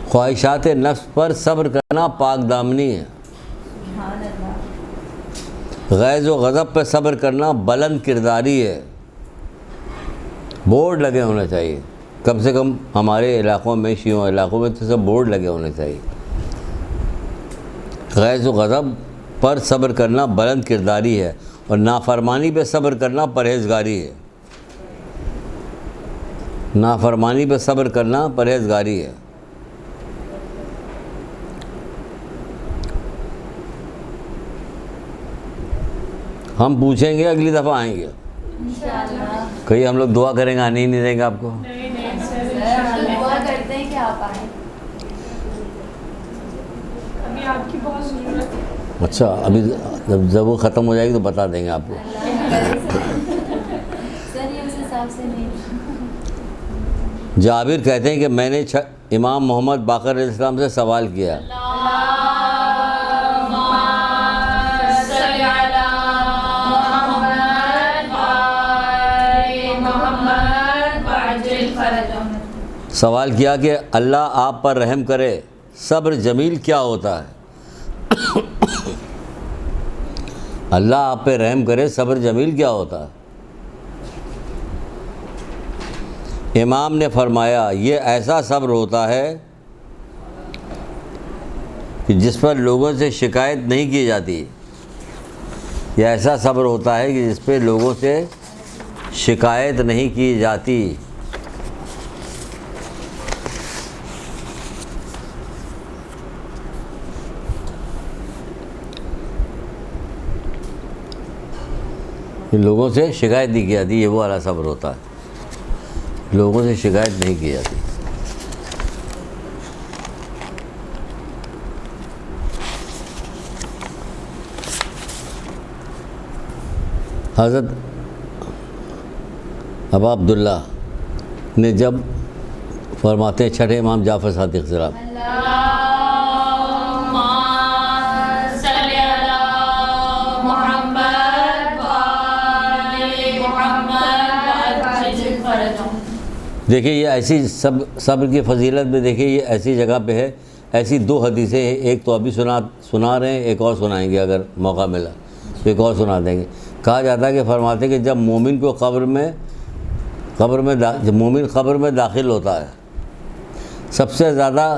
خواہشات نفس پر صبر کرنا پاک دامنی ہے، غیظ و غضب پہ صبر کرنا بلند کرداری ہے۔ بورڈ لگے ہونے چاہیے، کم سے کم ہمارے علاقوں میں، شیعوں علاقوں میں تو سب بورڈ لگے ہونے چاہیے۔ غیظ و غضب پر صبر کرنا بلند کرداری ہے اور نافرمانی پہ صبر کرنا پرہیزگاری ہے، نافرمانی پہ صبر کرنا پرہیزگاری ہے۔ ہم پوچھیں گے، اگلی دفعہ آئیں گے، انشاءاللہ۔ کہیں ہم لوگ دعا کریں گے، آنے ہی نہیں دیں گے آپ کو۔ دعا کرتے ہیں کہ آپ آئیں۔ ابھی آپ کی بہت ضرورت ہے۔ اچھا، ابھی جب وہ ختم ہو جائے گی تو بتا دیں گے آپ کو۔ سر یہ اس حساب سے نہیں۔ جابر کہتے ہیں کہ میں نے امام محمد باقر علیہ السلام سے سوال کیا، سوال کیا کہ اللہ آپ پر رحم کرے، صبر جمیل کیا ہوتا ہے؟ اللہ آپ پہ رحم کرے، صبر جمیل کیا ہوتا ہے؟ امام نے فرمایا یہ ایسا صبر ہوتا ہے کہ جس پر لوگوں سے شکایت نہیں کی جاتی، یہ ایسا صبر ہوتا ہے کہ جس پہ لوگوں سے شکایت نہیں کی جاتی۔ لوگوں سے شکایت نہیں کی جاتی، یہ وہ والا صبر ہوتا ہے، لوگوں سے شکایت نہیں کی جاتی۔ حضرت ابا عبداللہ نے جب فرماتے ہیں چھٹے امام جعفر صادق صاحب، دیکھیے یہ ایسی صبر کی فضیلت میں، دیکھیے یہ ایسی جگہ پہ ہے، ایسی دو حدیثیں ہیں، ایک تو ابھی سنا رہے ہیں، ایک اور سنائیں گے اگر موقع ملا تو ایک اور سنا دیں گے۔ کہا جاتا ہے کہ فرماتے ہیں کہ جب مومن کو جب مومن قبر میں داخل ہوتا ہے، سب سے زیادہ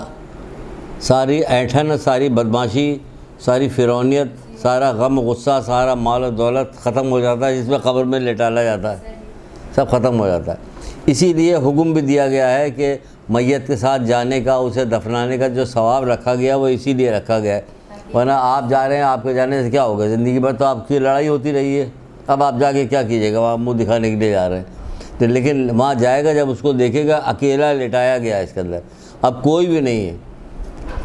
ساری ایٹھن، ساری بدماشی، ساری فرعونیت، سارا غم غصہ، سارا مال و دولت ختم ہو جاتا ہے، جس میں قبر میں لٹالا جاتا ہے، سب ختم ہو جاتا ہے۔ اسی لیے حکم بھی دیا گیا ہے کہ میت کے ساتھ جانے کا، اسے دفنانے کا جو ثواب رکھا گیا وہ اسی لیے رکھا گیا ہے، ورنہ آپ جا رہے ہیں، آپ کے جانے سے کیا ہوگا؟ زندگی بھر تو آپ کی لڑائی ہوتی رہی ہے، اب آپ جا کے کیا کیجیے گا؟ وہاں منہ دکھانے کے لیے جا رہے ہیں تو، لیکن وہاں جائے گا جب اس کو دیکھے گا اکیلا لٹایا گیا اس کے اندر، اب کوئی بھی نہیں ہے،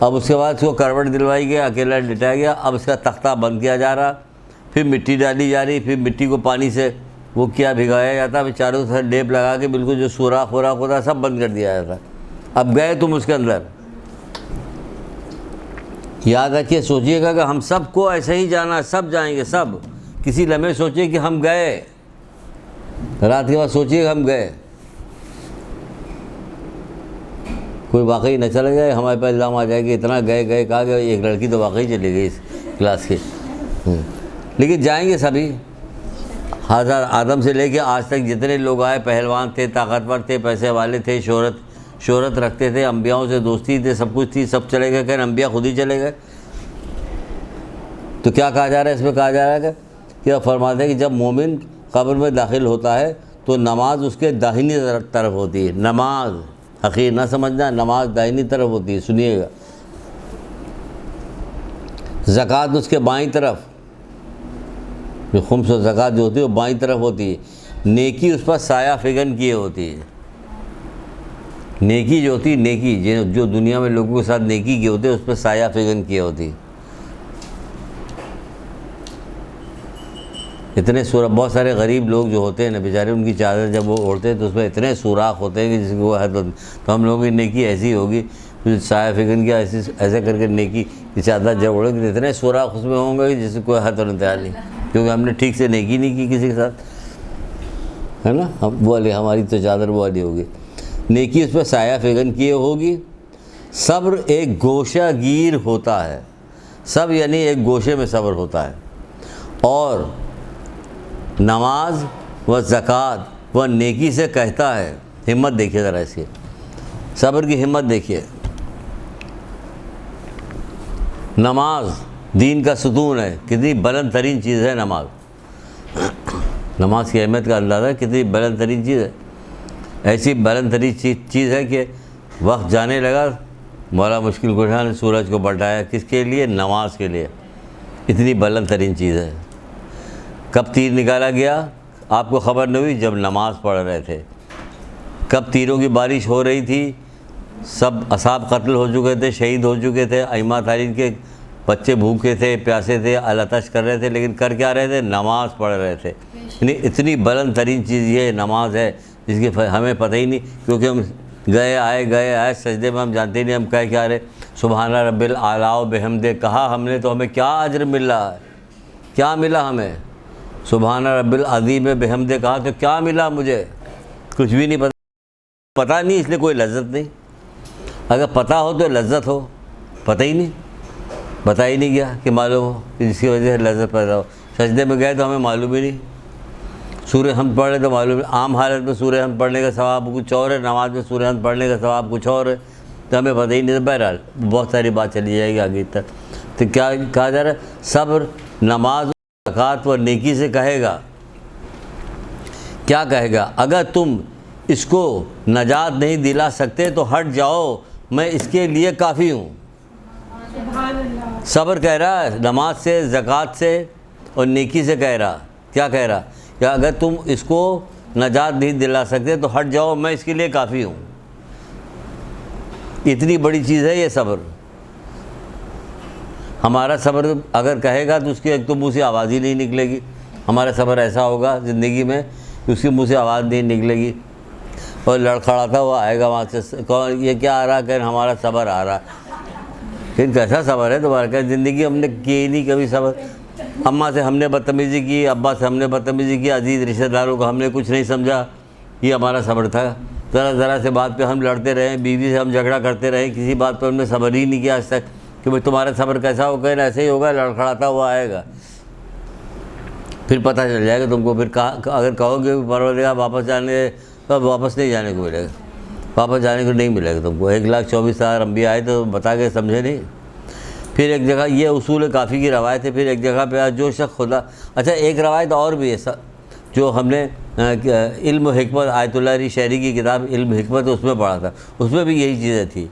اب اس کے بعد اس کو کروٹ دلوائی گیا، اکیلا لٹایا گیا، اب اس کا تختہ بند کیا جا رہا، پھر مٹی ڈالی جا رہی، پھر مٹی کو پانی سے وہ کیا بھگایا جاتا، پھر چاروں سے ڈیپ لگا کے بالکل جو سوراخ وراخ ہوتا سب بند کر دیا جاتا۔ اب گئے تم اس کے اندر، یاد رکھیے، سوچیے گا کہ ہم سب کو ایسے ہی جانا، سب جائیں گے، سب کسی لمحے سوچیے کہ ہم گئے، رات کے بعد سوچیے کہ ہم گئے، کوئی واقعی نہ چلا جائے، ہمارے پاس الزام آ جائے کہ اتنا گئے کہا کہ ایک لڑکی تو واقعی چلی گئی اس کلاس کی، لیکن جائیں گے سبھی۔ حضرت آدم سے لے کے آج تک جتنے لوگ آئے، پہلوان تھے، طاقتور تھے، پیسے والے تھے، شہرت رکھتے تھے، انبیاؤں سے دوستی تھے، سب کچھ تھی، سب چلے گئے، کہ انبیاء خود ہی چلے گئے۔ تو کیا کہا جا رہا ہے اس میں؟ کہا جا رہا ہے کہ فرماتے ہیں کہ جب مومن قبر میں داخل ہوتا ہے تو نماز اس کے داہنی طرف ہوتی ہے، نماز حقیر نہ سمجھنا، نماز داہنی طرف ہوتی ہے، سنیے گا۔ زکوٰۃ اس کے بائیں طرف، جو خمس و زکوٰۃ جو ہوتی ہے وہ بائیں طرف ہوتی ہے، نیکی اس پر سایہ فگن کیے ہوتی ہے، نیکی جو ہوتی ہے، نیکی جو دنیا میں لوگوں کے ساتھ نیکی کی ہوتی ہے اس پہ سایہ فگن کیے ہوتی ہے۔ اتنے سوراخ، بہت سارے غریب لوگ جو ہوتے ہیں نا بیچارے، ان کی چادر جب وہ اوڑھتے ہیں تو اس میں اتنے سوراخ ہوتے ہیں کہ جس کو حد، تو ہم لوگوں کی نیکی ایسی ہوگی، سایہ فکن کی ایسے کر کے نیکی کی چادر جب اوڑھے کہ اتنے سوراخ اس میں ہوں گے کہ جس سے کوئی حد اور انتہا نہیں، کیونکہ ہم نے ٹھیک سے نیکی نہیں کی کسی کے ساتھ، ہے نا. وہ والی ہماری تو چادر وہ والی ہوگی، نیکی اس پہ سایہ فکن کیے ہوگی. صبر ایک گوشہ گیر ہوتا ہے، صبر یعنی ایک گوشے میں صبر ہوتا ہے. اور نماز و زکوٰۃ و نیکی سے کہتا ہے. ہمت دیکھیے ذرا اس کی، صبر کی ہمت دیکھیے. نماز دین کا ستون ہے، کتنی بلند ترین چیز ہے نماز. نماز کی اہمیت کا اندازہ ہے کتنی بلند ترین چیز ہے. ایسی بلند ترین چیز ہے کہ وقت جانے لگا، مولا مشکل کشا نے سورج کو پلٹایا، کس کے لیے؟ نماز کے لیے. اتنی بلند ترین چیز ہے. کب تیر نکالا گیا آپ کو خبر نہیں ہوئی؟ جب نماز پڑھ رہے تھے. کب تیروں کی بارش ہو رہی تھی؟ سب اصحاب قتل ہو چکے تھے، شہید ہو چکے تھے، ائمہ تاریخ کے بچے بھوکے تھے، پیاسے تھے، آتش کر رہے تھے، لیکن کر کیا رہے تھے؟ نماز پڑھ رہے تھے. یعنی اتنی بلند ترین چیز یہ نماز ہے جس کی ہمیں پتہ ہی نہیں، کیونکہ ہم گئے آئے سجدے میں ہم جانتے ہی نہیں ہم کہہ کیا رہے. سبحان رب الاعلیٰ و بحمدہ کہا ہم نے تو ہمیں کیا اجر مل رہا ہے؟ کیا ملا ہمیں؟ سبحان رب العظیم بحمدہ کہا تو کیا ملا مجھے؟ کچھ بھی نہیں پتہ نہیں، اس لیے کوئی لذت نہیں. اگر پتہ ہو تو لذت ہو، پتہ ہی نہیں، پتہ ہی نہیں گیا کہ معلوم ہو، جس کی وجہ سے لذت پیدا ہو. سجدے میں گئے تو ہمیں معلوم ہی نہیں. سورہ حمد پڑھ رہے تو معلوم ہے. عام حالت میں سورہ حمد پڑھنے کا ثواب کچھ اور ہے، نماز میں سورہ حمد پڑھنے کا ثواب کچھ اور ہے، تو ہمیں پتہ ہی نہیں. تو بہرحال بہت ساری بات چلی جائے گی آگے تک. تو کیا کہا جا رہا ہے؟ صبر نماز زکوٰۃ و نیکی سے کہے گا. کیا کہے گا؟ اگر تم اس کو نجات نہیں دلا سکتے تو ہٹ جاؤ، میں اس کے لیے کافی ہوں. سبحان اللہ. صبر کہہ رہا ہے نماز سے، زکوٰۃ سے اور نیکی سے کہہ رہا. کیا کہہ رہا؟ کہ اگر تم اس کو نجات نہیں دلا سکتے تو ہٹ جاؤ، میں اس کے لیے کافی ہوں. اتنی بڑی چیز ہے یہ صبر. ہمارا صبر اگر کہے گا تو اس کی ایک تو منہ سے آواز ہی نہیں نکلے گی. ہمارا صبر ایسا ہوگا زندگی میں کہ اس کی منہ سے آواز نہیں نکلے گی، اور لڑکھڑاتا ہوا آئے گا وہاں سے، کون یہ کیا آ رہا؟ کہ ہمارا صبر آ رہا. پھر کیسا صبر ہے تمہارا؟ کہ زندگی ہم نے کی ہی نہیں کبھی صبر. اماں سے ہم نے بدتمیزی کی، ابا سے ہم نے بدتمیزی کی، عزیز رشتہ داروں کو ہم نے کچھ نہیں سمجھا، یہ ہمارا صبر تھا. ذرا سے بات پہ ہم لڑتے رہے، بیوی سے ہم جھگڑا کرتے رہے، کسی بات پہ ہم نے صبر ہی نہیں کیا آج تک. کہ بھائی تمہارا صبر کیسا ہوگا؟ ایسے ہی ہوگا، لڑکھڑاتا ہوا آئے گا. پھر پتہ چل جائے گا تم کو. پھر اگر کہو گے پروردگار واپس جانے، تو واپس نہیں جانے کو ملے گا. واپس جانے کو نہیں ملے گا تم کو. 1,24,000 انبیاء آئے تو بتا کے سمجھے نہیں. پھر ایک جگہ یہ اصول کافی کی روایت ہے. پھر ایک جگہ پہ جو شخص خدا، اچھا ایک روایت اور بھی ہے جو ہم نے علم و حکمت، آیت اللہ علی شہری کی کتاب علم حکمت اس میں پڑھا تھا. اس میں بھی یہی چیزیں تھی.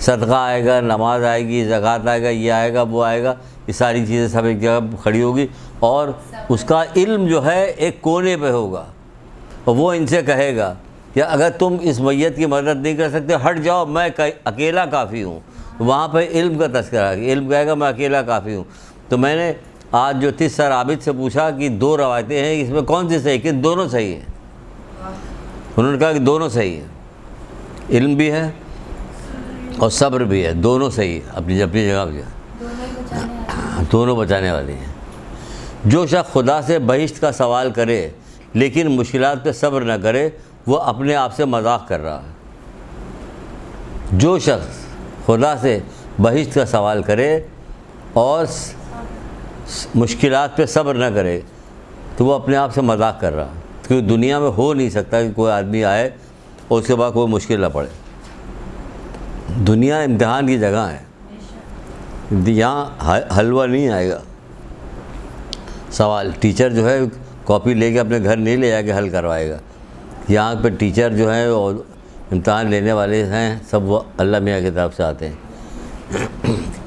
صدقہ آئے گا، نماز آئے گی، زکوٰۃ آئے گا، یہ آئے گا، وہ آئے گا، یہ ساری چیزیں سب ایک جگہ کھڑی ہوگی. اور اس کا علم جو ہے ایک کونے پہ ہوگا، اور وہ ان سے کہے گا کہ اگر تم اس میت کی مدد نہیں کر سکتے ہٹ جاؤ، میں اکیلا کافی ہوں. وہاں پہ علم کا تذکرہ ہے. علم کہے گا میں اکیلا کافی ہوں. تو میں نے آج جو تھی سر عابد سے پوچھا کہ 2 روایتیں ہیں، اس میں کون سی صحیح؟ کہ دونوں صحیح ہیں. انہوں نے کہا کہ دونوں صحیح ہیں، علم بھی ہے اور صبر بھی ہے، دونوں صحیح ہے اپنی جگہ پہ، دونوں بچانے والی ہیں. جو شخص خدا سے بہشت کا سوال کرے لیکن مشکلات پہ صبر نہ کرے، وہ اپنے آپ سے مذاق کر رہا ہے. جو شخص خدا سے بہشت کا سوال کرے اور مشکلات پہ صبر نہ کرے تو وہ اپنے آپ سے مذاق کر رہا ہے. کیونکہ دنیا میں ہو نہیں سکتا کہ کوئی آدمی آئے اور اس کے بعد کوئی مشکل نہ پڑے. دنیا امتحان کی جگہ ہے، یہاں حلوہ نہیں آئے گا. سوال ٹیچر جو ہے کاپی لے کے اپنے گھر نہیں لے جا کے حل کروائے گا. یہاں پہ ٹیچر جو ہیں اور امتحان لینے والے ہیں سب وہ اللہ میاں کی طرف سے آتے ہیں.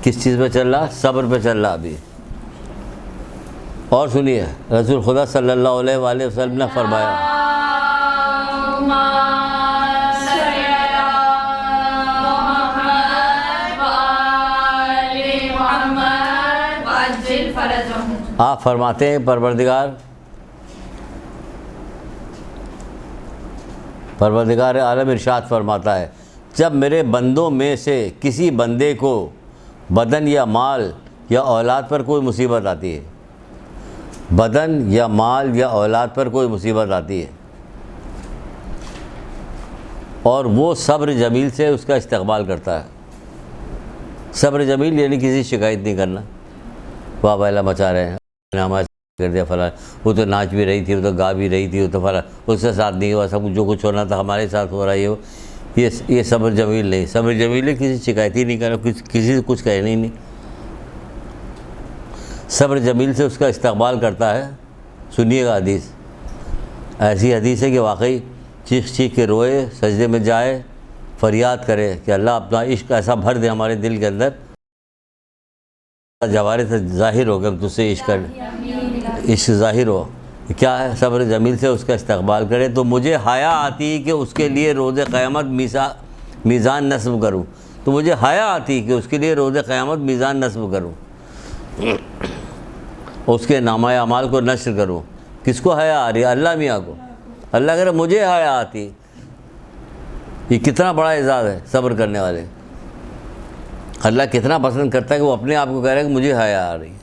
کس چیز پہ چل رہا؟ صبر پہ چل رہا ابھی. اور سنیے رسول خدا صلی اللہ علیہ وآلہ وسلم نے فرمایا، آپ فرماتے ہیں پروردگار پروردگار عالم ارشاد فرماتا ہے جب میرے بندوں میں سے کسی بندے کو بدن یا مال یا اولاد پر کوئی مصیبت آتی ہے، بدن یا مال یا اولاد پر کوئی مصیبت آتی ہے اور وہ صبر جمیل سے اس کا استقبال کرتا ہے. صبر جمیل یعنی کسی شکایت نہیں کرنا، واہ واہ مچا رہے ہیں، ہمارا کر دیا فلاں، وہ تو ناچ بھی رہی تھی، وہ تو گا بھی رہی تھی، وہ تو فلاں، اس کے ساتھ نہیں ہوا، سب جو کچھ ہونا تھا ہمارے ساتھ ہو رہا ہے. یہ صبر جمیل نہیں. صبر جمیل ہے کسی شکایت ہی نہیں کرنا، کسی سے کچھ کہنا ہی نہیں. صبر جمیل سے اس کا استقبال کرتا ہے. سنیے گا حدیث، ایسی حدیث ہے کہ واقعی چیخ چیخ کے روئے، سجدے میں جائے، فریاد کرے کہ اللہ اپنا عشق ایسا بھر دے ہمارے دل کے اندر، جوارے سے ظاہر ہو کہ تجھ سے عشق ظاہر ہو. کیا ہے؟ صبر جمیل سے اس کا استقبال کرے تو مجھے حیا آتی کہ اس کے لیے روز قیامت میزان نصب کروں. تو مجھے حیا آتی کہ اس کے لیے روز قیامت میزان نصب کروں، اس کے نامہ اعمال کو نشر کروں. کس کو حیا آ رہی ہے؟ اللہ میاں کو. اللہ کہہ رہے مجھے حیا آتی. یہ کتنا بڑا اعزاز ہے صبر کرنے والے. اللہ کتنا پسند کرتا ہے کہ وہ اپنے آپ کو کہہ رہا ہے کہ مجھے حیا آ رہی ہے.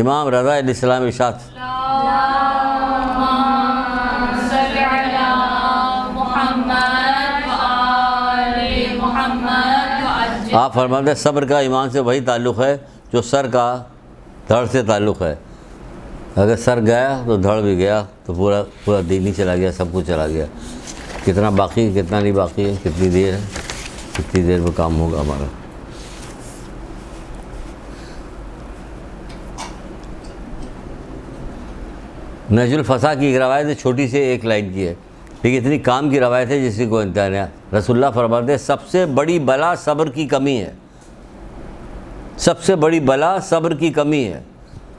امام رضا علیہ السلام ارشاد آپ فرماتے ہیں صبر کا ایمان سے وہی تعلق ہے جو سر کا دھڑ سے تعلق ہے. اگر سر گیا تو دھڑ بھی گیا، تو پورا دین ہی چلا گیا، سب کچھ چلا گیا. کتنا باقی ہے، کتنا نہیں باقی ہے، کتنی دیر ہے، کتنی دیر میں کام ہوگا ہمارا. نہج الفصاح کی ایک روایت ہے، چھوٹی سی ایک لائن کی ہے، لیکن اتنی کام کی روایت ہے جس کی کوئی انتہا نہیں. رسول اللہ فرماتے ہیں سب سے بڑی بلا صبر کی کمی ہے. سب سے بڑی بلا صبر کی کمی ہے.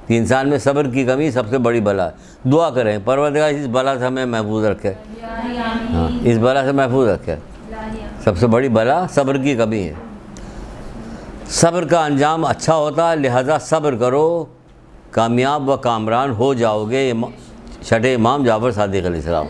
کہ انسان میں صبر کی کمی سب سے بڑی بلا ہے. دعا کریں پروردگار اس بلا سے ہمیں محفوظ رکھے. ہاں، اس بلا سے محفوظ رکھے. سب سے بڑی بلا صبر کی کمی ہے. صبر کا انجام اچھا ہوتا ہے، لہذا صبر کرو، کامیاب و کامران ہو جاؤ گے. چھٹے امام جعفر صادق علیہ السلام.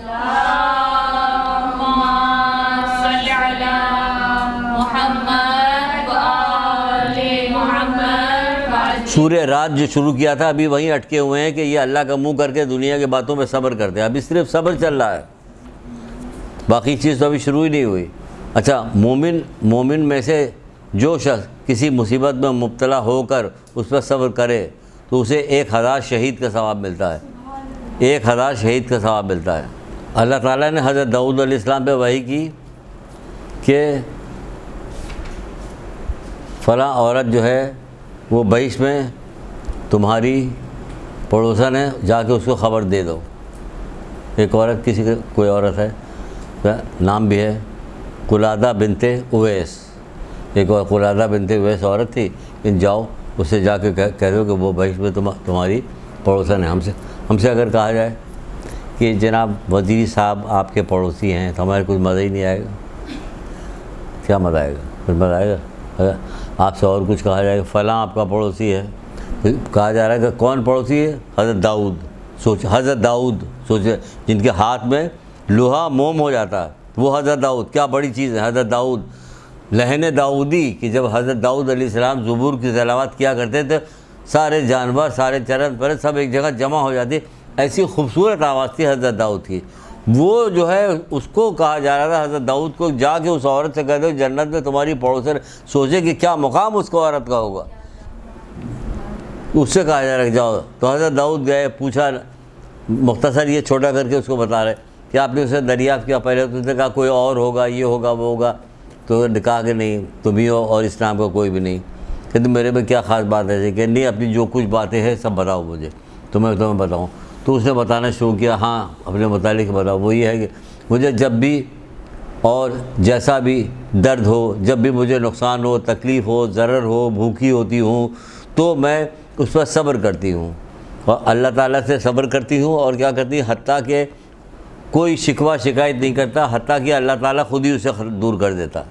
سورہ رات جو شروع کیا تھا ابھی وہیں اٹکے ہوئے ہیں کہ یہ اللہ کا منہ کر کے دنیا کے باتوں پہ صبر کرتے ہیں. ابھی صرف صبر چل رہا ہے، باقی چیز تو ابھی شروع ہی نہیں ہوئی. اچھا، مومن میں سے جو شخص کسی مصیبت میں مبتلا ہو کر اس پر صبر کرے تو اسے 1000 شہید کا ثواب ملتا ہے. 1000 شہید کا ثواب ملتا ہے. اللہ تعالیٰ نے حضرت داؤد علیہ السلام پہ وحی کی کہ فلاں عورت جو ہے وہ بہشت میں تمہاری پڑوسن ہے، جا کے اس کو خبر دے دو. ایک عورت، کوئی عورت ہے، نام بھی ہے قلادہ بنت اویس. ایک اور قلادہ بنت اویس عورت تھی. جاؤ اس سے جا کے کہہ دو کہ وہ بہشت میں تمہاری پڑوسن ہے. ہم سے اگر کہا جائے کہ جناب وزیر صاحب آپ کے پڑوسی ہیں تو ہمارے کچھ مزہ ہی نہیں آئے گا. کیا مزہ آئے گا؟ کچھ مزہ آئے گا؟ اگر آپ سے اور کچھ کہا جائے کہ فلاں آپ کا پڑوسی ہے، کہا جا رہا ہے کہ کون پڑوسی ہے؟ حضرت داؤد. حضرت داؤد سوچے، جن کے ہاتھ میں لوہا موم ہو جاتا ہے، وہ حضرت داؤد. کیا بڑی چیز ہے حضرت داؤد. لہن داؤدی کہ جب حضرت داؤد علیہ السلام زبور کی تلاوت کیا کرتے تھے، سارے جانور، سارے چرن پرند سب ایک جگہ جمع ہو جاتے. ایسی خوبصورت آواز تھی حضرت داؤد کی. وہ جو ہے اس کو کہا جا رہا تھا حضرت داؤد کو جا کے اس عورت سے کہہ دو جنت میں تمہاری پڑوسن. سوچے کہ کیا مقام اس کو عورت کا ہوگا. اس سے کہا جا رہا ہے کہ جاؤ. تو حضرت داؤد گئے، پوچھا، مختصر یہ چھوٹا کر کے اس کو بتا رہے کہ آپ نے اسے دریافت کیا. پہلے تو اس نے کہا کوئی اور ہوگا، یہ ہوگا، وہ ہوگا. تو کہا کہ نہیں، تم ہی ہو اور اس نام کا کوئی بھی نہیں. کہ میرے میں کیا خاص بات ہے کہ نہیں، اپنی جو کچھ باتیں ہیں سب بتاؤ مجھے، تمہیں بتاؤں. تو اس نے بتانا شروع کیا. ہاں، اپنے متعلق بتاؤ. وہ یہ ہے کہ مجھے جب بھی اور جیسا بھی درد ہو، جب بھی مجھے نقصان ہو، تکلیف ہو، ضرر ہو، بھوکی ہوتی ہوں، تو میں اس پر صبر کرتی ہوں اور اللہ تعالیٰ سے صبر کرتی ہوں. اور کیا کرتی ہوں؟ حتیٰ کہ کوئی شکوہ شکایت نہیں کرتا، حتیٰ کہ اللہ تعالیٰ خود ہی اسے دور کر دیتا.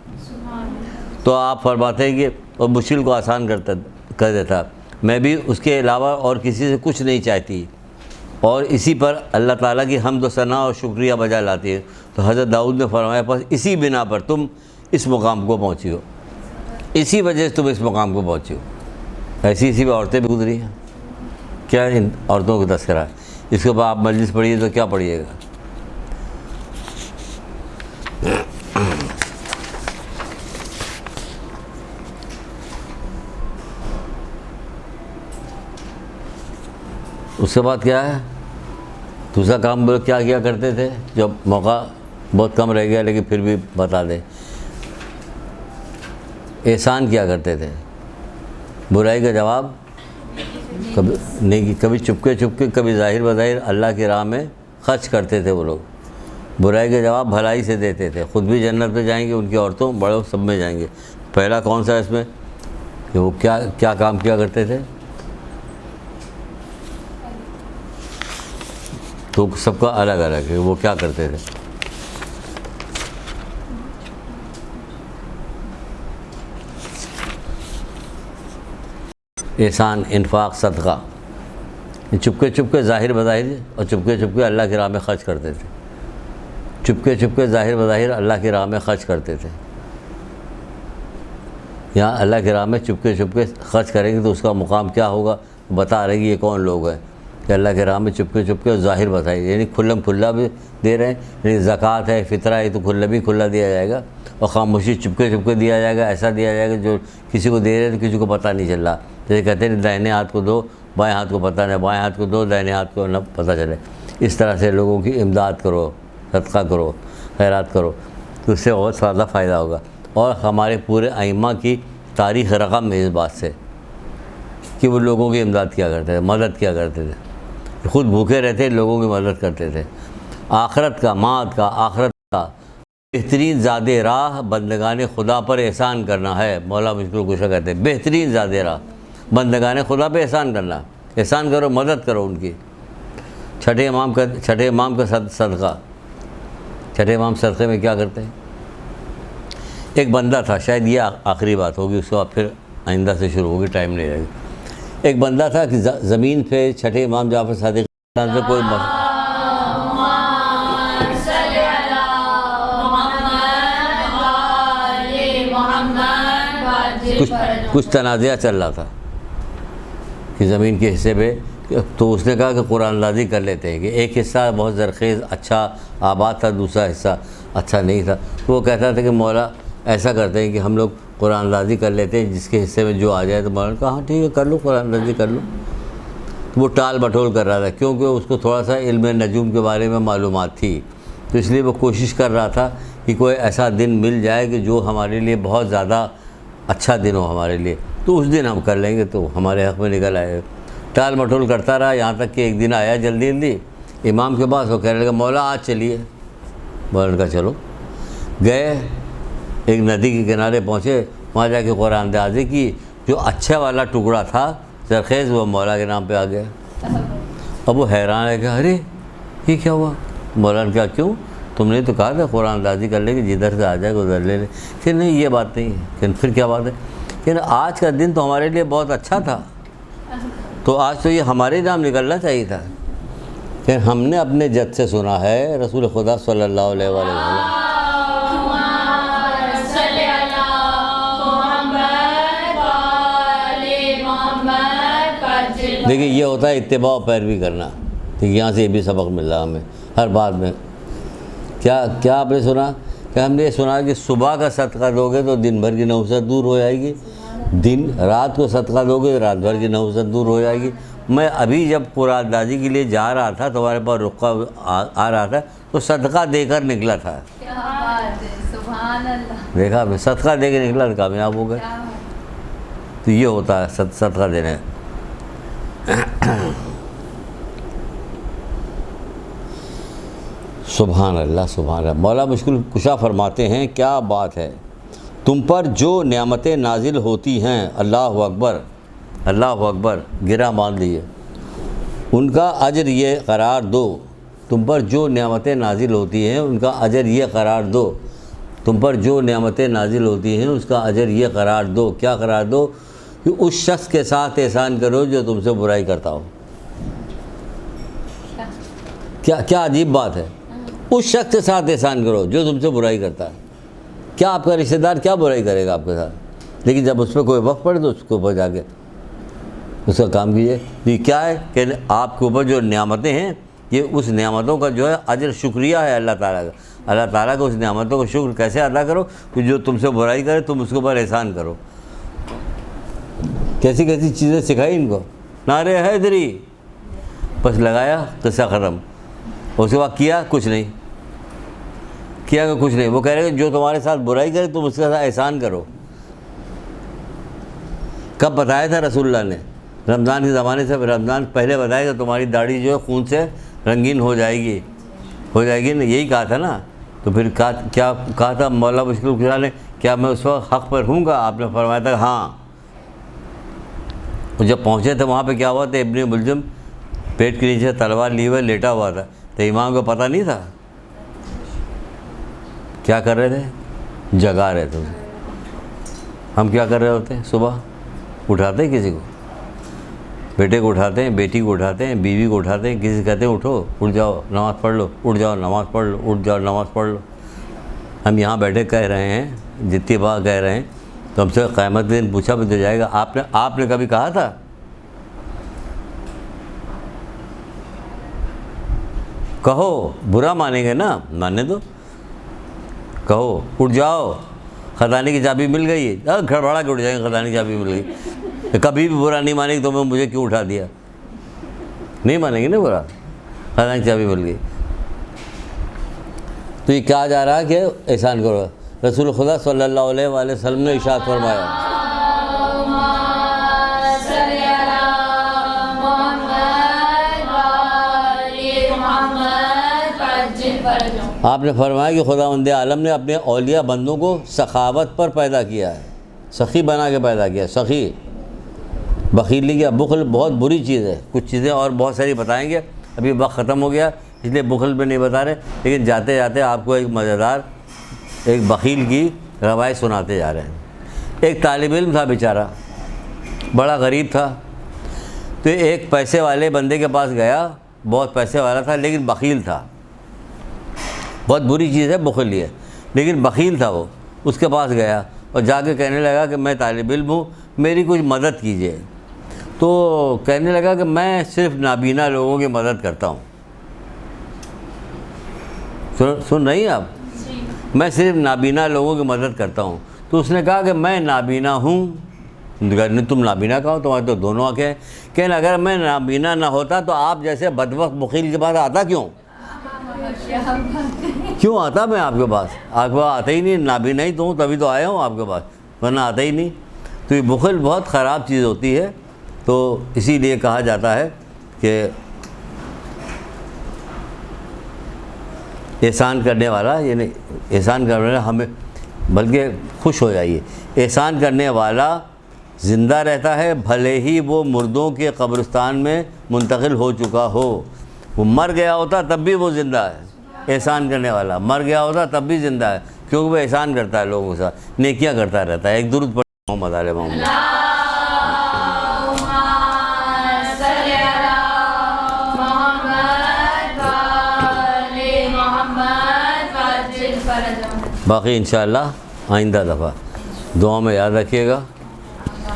تو آپ فرماتے ہیں کہ اور مشکل کو آسان کر دیتا. میں بھی اس کے علاوہ اور کسی سے کچھ نہیں چاہتی اور اسی پر اللہ تعالیٰ کی حمد و ثنا اور شکریہ بجا لاتی ہے. تو حضرت داؤد نے فرمایا بس اسی بنا پر تم اس مقام کو پہنچی ہو, اسی وجہ سے تم اس مقام کو پہنچی ہو. ایسی اسی پہ عورتیں بھی گزری ہیں. کیا ان عورتوں کا تذکرہ ہے. اس کے بعد آپ مجلس پڑھیے تو کیا پڑھیے گا. اس کے بعد کیا ہے دوسرا کام وہ کیا کیا کرتے تھے, جب موقع بہت کم رہ گیا لیکن پھر بھی بتا دیں. احسان کیا کرتے تھے, برائی کا جواب کبھی نہیں, کبھی چپکے چپکے کبھی ظاہر بظاہر اللہ کی راہ میں خرچ کرتے تھے وہ لوگ. برائی کا جواب بھلائی سے دیتے تھے. خود بھی جنت میں جائیں گے, ان کی عورتوں بڑوں سب میں جائیں گے. پہلا کون سا اس میں کہ وہ کیا کام کیا کرتے تھے. تو سب کا الگ الگ ہے وہ کیا کرتے تھے. احسان, انفاق, صدقہ. چپکے چپکے ظاہر بظاہر اور چپکے چپکے اللہ کی راہ میں خرچ کرتے تھے. چپکے چپکے ظاہر بظاہر اللہ کی راہ میں خرچ کرتے تھے. یہاں اللہ کی راہ میں چپکے چپکے خرچ کریں گے تو اس کا مقام کیا ہوگا بتا رہے گی. یہ کون لوگ ہیں کہ اللہ کے راہ میں چپکے چپکے ظاہر بتائیے, یعنی کھلم کھلا بھی دے رہے ہیں. یعنی زکوٰۃ ہے, فطرہ ہے, تو کھلا دیا جائے گا, اور خاموشی چپکے چپکے دیا جائے گا. ایسا دیا جائے گا جو کسی کو دے رہے تو کسی کو پتہ نہیں چل رہا. جیسے کہتے ہیں داہنے ہاتھ کو دو, بائیں ہاتھ کو پتہ نہیں, بائیں ہاتھ کو دو, داہنے ہاتھ کو نہ پتہ چلے. اس طرح سے لوگوں کی امداد کرو, صدقہ کرو, خیرات کرو, تو اس سے بہت زیادہ فائدہ ہوگا. اور ہمارے پورے ائمہ کی تاریخ رقم ہے اس بات سے کہ وہ لوگوں کی امداد کیا کرتے تھے, مدد کیا کرتے تھے. خود بھوکے رہتے لوگوں کی مدد کرتے تھے. آخرت کا, مات کا, آخرت کا بہترین زاد راہ بندگان خدا پر احسان کرنا ہے. مولا مشکل کشا کہتے ہیں بہترین زاد راہ بندگان خدا پہ احسان کرنا. احسان کرو, مدد کرو ان کی. چھٹے امام کا صدقہ. چھٹے امام صدقے میں کیا کرتے ہیں. ایک بندہ تھا, شاید یہ آخری بات ہوگی, اس کے بعد پھر آئندہ سے شروع ہوگی, ٹائم نہیں رہے گا. ایک بندہ تھا کہ زمین پہ چھٹے امام جعفر صادق سے کوئی کچھ تنازعہ چل رہا تھا کہ زمین کے حصے پہ. تو اس نے کہا کہ قرآن اندازی کر لیتے ہیں کہ ایک حصہ بہت زرخیز اچھا آباد تھا, دوسرا حصہ اچھا نہیں تھا. تو وہ کہتا تھا کہ مولا ایسا کرتے ہیں کہ ہم لوگ قرآن اندازی کر لیتے ہیں, جس کے حصے میں جو آ جائے. تو مولا نے کہا ہاں ٹھیک ہے کر لو, قرآن اندازی کر لو. تو وہ ٹال مٹول کر رہا تھا کیونکہ اس کو تھوڑا سا علم نجوم کے بارے میں معلومات تھی. تو اس لیے وہ کوشش کر رہا تھا کہ کوئی ایسا دن مل جائے کہ جو ہمارے لیے بہت زیادہ اچھا دن ہو ہمارے لیے, تو اس دن ہم کر لیں گے تو ہمارے حق میں نکل آئے. ٹال مٹول کرتا رہا یہاں تک کہ ایک دن آیا جلدی امام کے پاس. وہ کہنے لگا مولا آج چلیے. مولا نے کہا چلو. گئے, ایک ندی کے کنارے پہنچے, وہاں جا کے قرآن اندازی کی. جو اچھا والا ٹکڑا تھا زرخیز وہ مولا کے نام پہ آ گیا. اب وہ حیران ہے کہ ارے یہ کیا ہوا. مولا نے کہا کیوں, تم نے تو کہا تھا قرآن اندازی کر لے کہ جدھر سے آ جائے ادھر لے لے. کہ نہیں یہ بات نہیں ہے. کہ پھر کیا بات ہے. کہ آج کا دن تو ہمارے لیے بہت اچھا تھا, تو آج تو یہ ہمارے نام نکلنا چاہیے تھا. کہ ہم نے اپنے جد سے سنا ہے رسول خدا صلی اللہ علیہ وسلم دیکھیے یہ ہوتا ہے اتباع و پیروی کرنا. ٹھیک, یہاں سے یہ بھی سبق مل رہا ہمیں ہر بات میں. کیا آپ نے سنا کہ ہم نے سنا کہ صبح کا صدقہ دو گے تو دن بھر کی نحوست دور ہو جائے گی, رات کو صدقہ دو گے تو رات بھر کی نحوست دور ہو جائے گی. میں ابھی جب قرآن اندازی کے لیے جا رہا تھا تو ہمارے پاس رقہ آ رہا تھا تو صدقہ دے کر نکلا تھا. سبحان اللہ. دیکھا آپ نے, صدقہ دے کے نکلا تو کامیاب ہو گئے. تو یہ ہوتا ہے صدقہ دینے. سبحان اللہ سبحان اللہ. مولا مشکل کشا فرماتے ہیں کیا بات ہے, تم پر جو نعمتیں نازل ہوتی ہیں, اللہ اکبر اللہ اکبر, گرا مان لیے, ان کا اجر یہ قرار دو. تم پر جو نعمتیں نازل ہوتی ہیں ان کا اجر یہ قرار دو. تم پر جو نعمتیں نازل ہوتی ہیں اس کا اجر یہ قرار دو. کیا قرار دو کہ اس شخص کے ساتھ احسان کرو جو تم سے برائی کرتا ہو. کیا عجیب بات ہے. اس شخص کے ساتھ احسان کرو جو تم سے برائی کرتا ہے. کیا آپ کا رشتہ دار کیا برائی کرے گا آپ کے ساتھ؟ لیکن جب اس پہ کوئی وقت پڑے تو اس کے اوپر جا کے اس کا کام کیجیے. یہ کیا ہے کہ آپ کے اوپر جو نعمتیں ہیں یہ اس نعمتوں کا جو ہے اجر شکریہ ہے اللہ تعالیٰ کا. اللہ تعالیٰ کو اس نعمتوں کا شکر کیسے ادا کرو کہ جو تم سے برائی کرے تم اس کے اوپر احسان کرو. کیسی کیسی چیزیں سکھائی ان کو. نعرے حیدری بس لگایا قصہ ختم. اس کے بعد کیا کچھ نہیں، کیا کہ کچھ نہیں. وہ کہہ رہے کہ جو تمہارے ساتھ برائی کرے تم اس کے ساتھ احسان کرو. کب بتایا تھا رسول اللہ نے؟ رمضان کے زمانے سے. رمضان پہلے بتایا کہ تمہاری داڑھی جو ہے خون سے رنگین ہو جائے گی نا، یہی کہا تھا نا. تو پھر کیا کہا تھا مولا مشکل کشا نے؟ کیا میں اس وقت حق پر ہوں گا؟ آپ نے فرمایا تھا ہاں. اور جب پہنچے تھے وہاں پہ کیا ہوا تھا؟ ابن ملجم پیٹ کے نیچے تلوار لیے ہوئے لیٹا ہوا تھا. تو امام کو پتہ نہیں تھا کیا کر رہے تھے؟ جگا رہے تھے. ہم کیا کر رہے ہوتے ہیں؟ صبح اٹھاتے ہیں کسی کو، بیٹے کو اٹھاتے ہیں، بیٹی کو اٹھاتے ہیں، بیوی کو اٹھاتے ہیں. کسی کہتے ہیں اٹھو، اٹھ جاؤ نماز پڑھ لو، اٹھ جاؤ نماز پڑھ لو، اٹھ جاؤ نماز پڑھ لو. ہم یہاں بیٹھے کہہ رہے ہیں، جتنی بار کہہ رہے ہیں، تو ہم سے قیامت کے دن پوچھا بھی تو جائے گا آپ نے کبھی کہا تھا؟ کہو، برا مانیں گے نا، ماننے دو. کہو اٹھ جاؤ خزانے کی چابی مل گئی. گھر بھاڑا کے اٹھ جائیں گے، خزانے کی چابی مل گئی. کبھی بھی برا نہیں مانے گی تو میں مجھے کیوں اٹھا دیا؟ نہیں مانیں گے نا برا. خزانے کی چابی مل گئی. تو یہ کہا جا رہا ہے کہ احسان کرو. رسول خدا صلی اللہ علیہ وآلہ وسلم نے ارشاد فرمایا، آپ نے فرمایا کہ خداوند عالم نے اپنے اولیاء بندوں کو سخاوت پر پیدا کیا ہے، سخی بنا کے پیدا کیا. سخی، بخیلی کیا؟ بخل بہت بری چیز ہے. کچھ چیزیں اور بہت ساری بتائیں گے، ابھی وقت ختم ہو گیا اس لیے بخل پہ نہیں بتا رہے. لیکن جاتے جاتے آپ کو ایک مزیدار ایک بخیل کی روایت سناتے جا رہے ہیں. ایک طالب علم تھا بیچارہ، بڑا غریب تھا. تو ایک پیسے والے بندے کے پاس گیا، بہت پیسے والا تھا لیکن بخیل تھا. بہت بری چیز ہے بخل ہے، لیکن بخیل تھا. وہ اس کے پاس گیا اور جا کے کہنے لگا کہ میں طالب علم ہوں، میری کچھ مدد کیجیے. تو کہنے لگا کہ میں صرف نابینا لوگوں کی مدد کرتا ہوں. سن رہی ہیں آپ؟ میں صرف نابینا لوگوں کی مدد کرتا ہوں. تو اس نے کہا کہ میں نابینا ہوں. تم نابینا کہو، تمہارے تو دونوں آنکھیں ہیں. کہ اگر میں نابینا نہ ہوتا تو آپ جیسے بدبخت بخیل کے پاس آتا کیوں آتا میں آپ کے پاس؟ آپ کے پاس آتا ہی نہیں. نابینا ہی تو ہوں تبھی تو آیا ہوں آپ کے پاس، ورنہ آتا ہی نہیں. تو یہ بخل بہت خراب چیز ہوتی ہے. تو اسی لیے کہا جاتا ہے کہ احسان کرنے والا، یعنی احسان کرنے والا ہمیں بلکہ خوش ہو جائیے. احسان کرنے والا زندہ رہتا ہے بھلے ہی وہ مردوں کے قبرستان میں منتقل ہو چکا ہو. وہ مر گیا ہوتا تب بھی وہ زندہ ہے. احسان کرنے والا مر گیا ہوتا تب بھی زندہ ہے، کیونکہ وہ احسان کرتا ہے، لوگوں کے ساتھ نیکیاں کرتا رہتا ہے. ایک درود پڑھ محمد علیہ محمد. باقی انشاءاللہ آئندہ دفعہ دعا میں یاد رکھیے گا.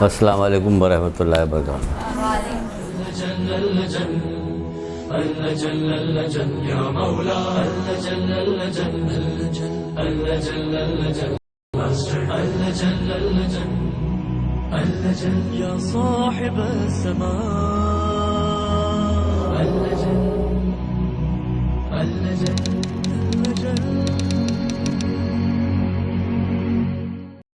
السلام علیکم ورحمۃ اللہ وبرکاتہ. يا صاحب السماء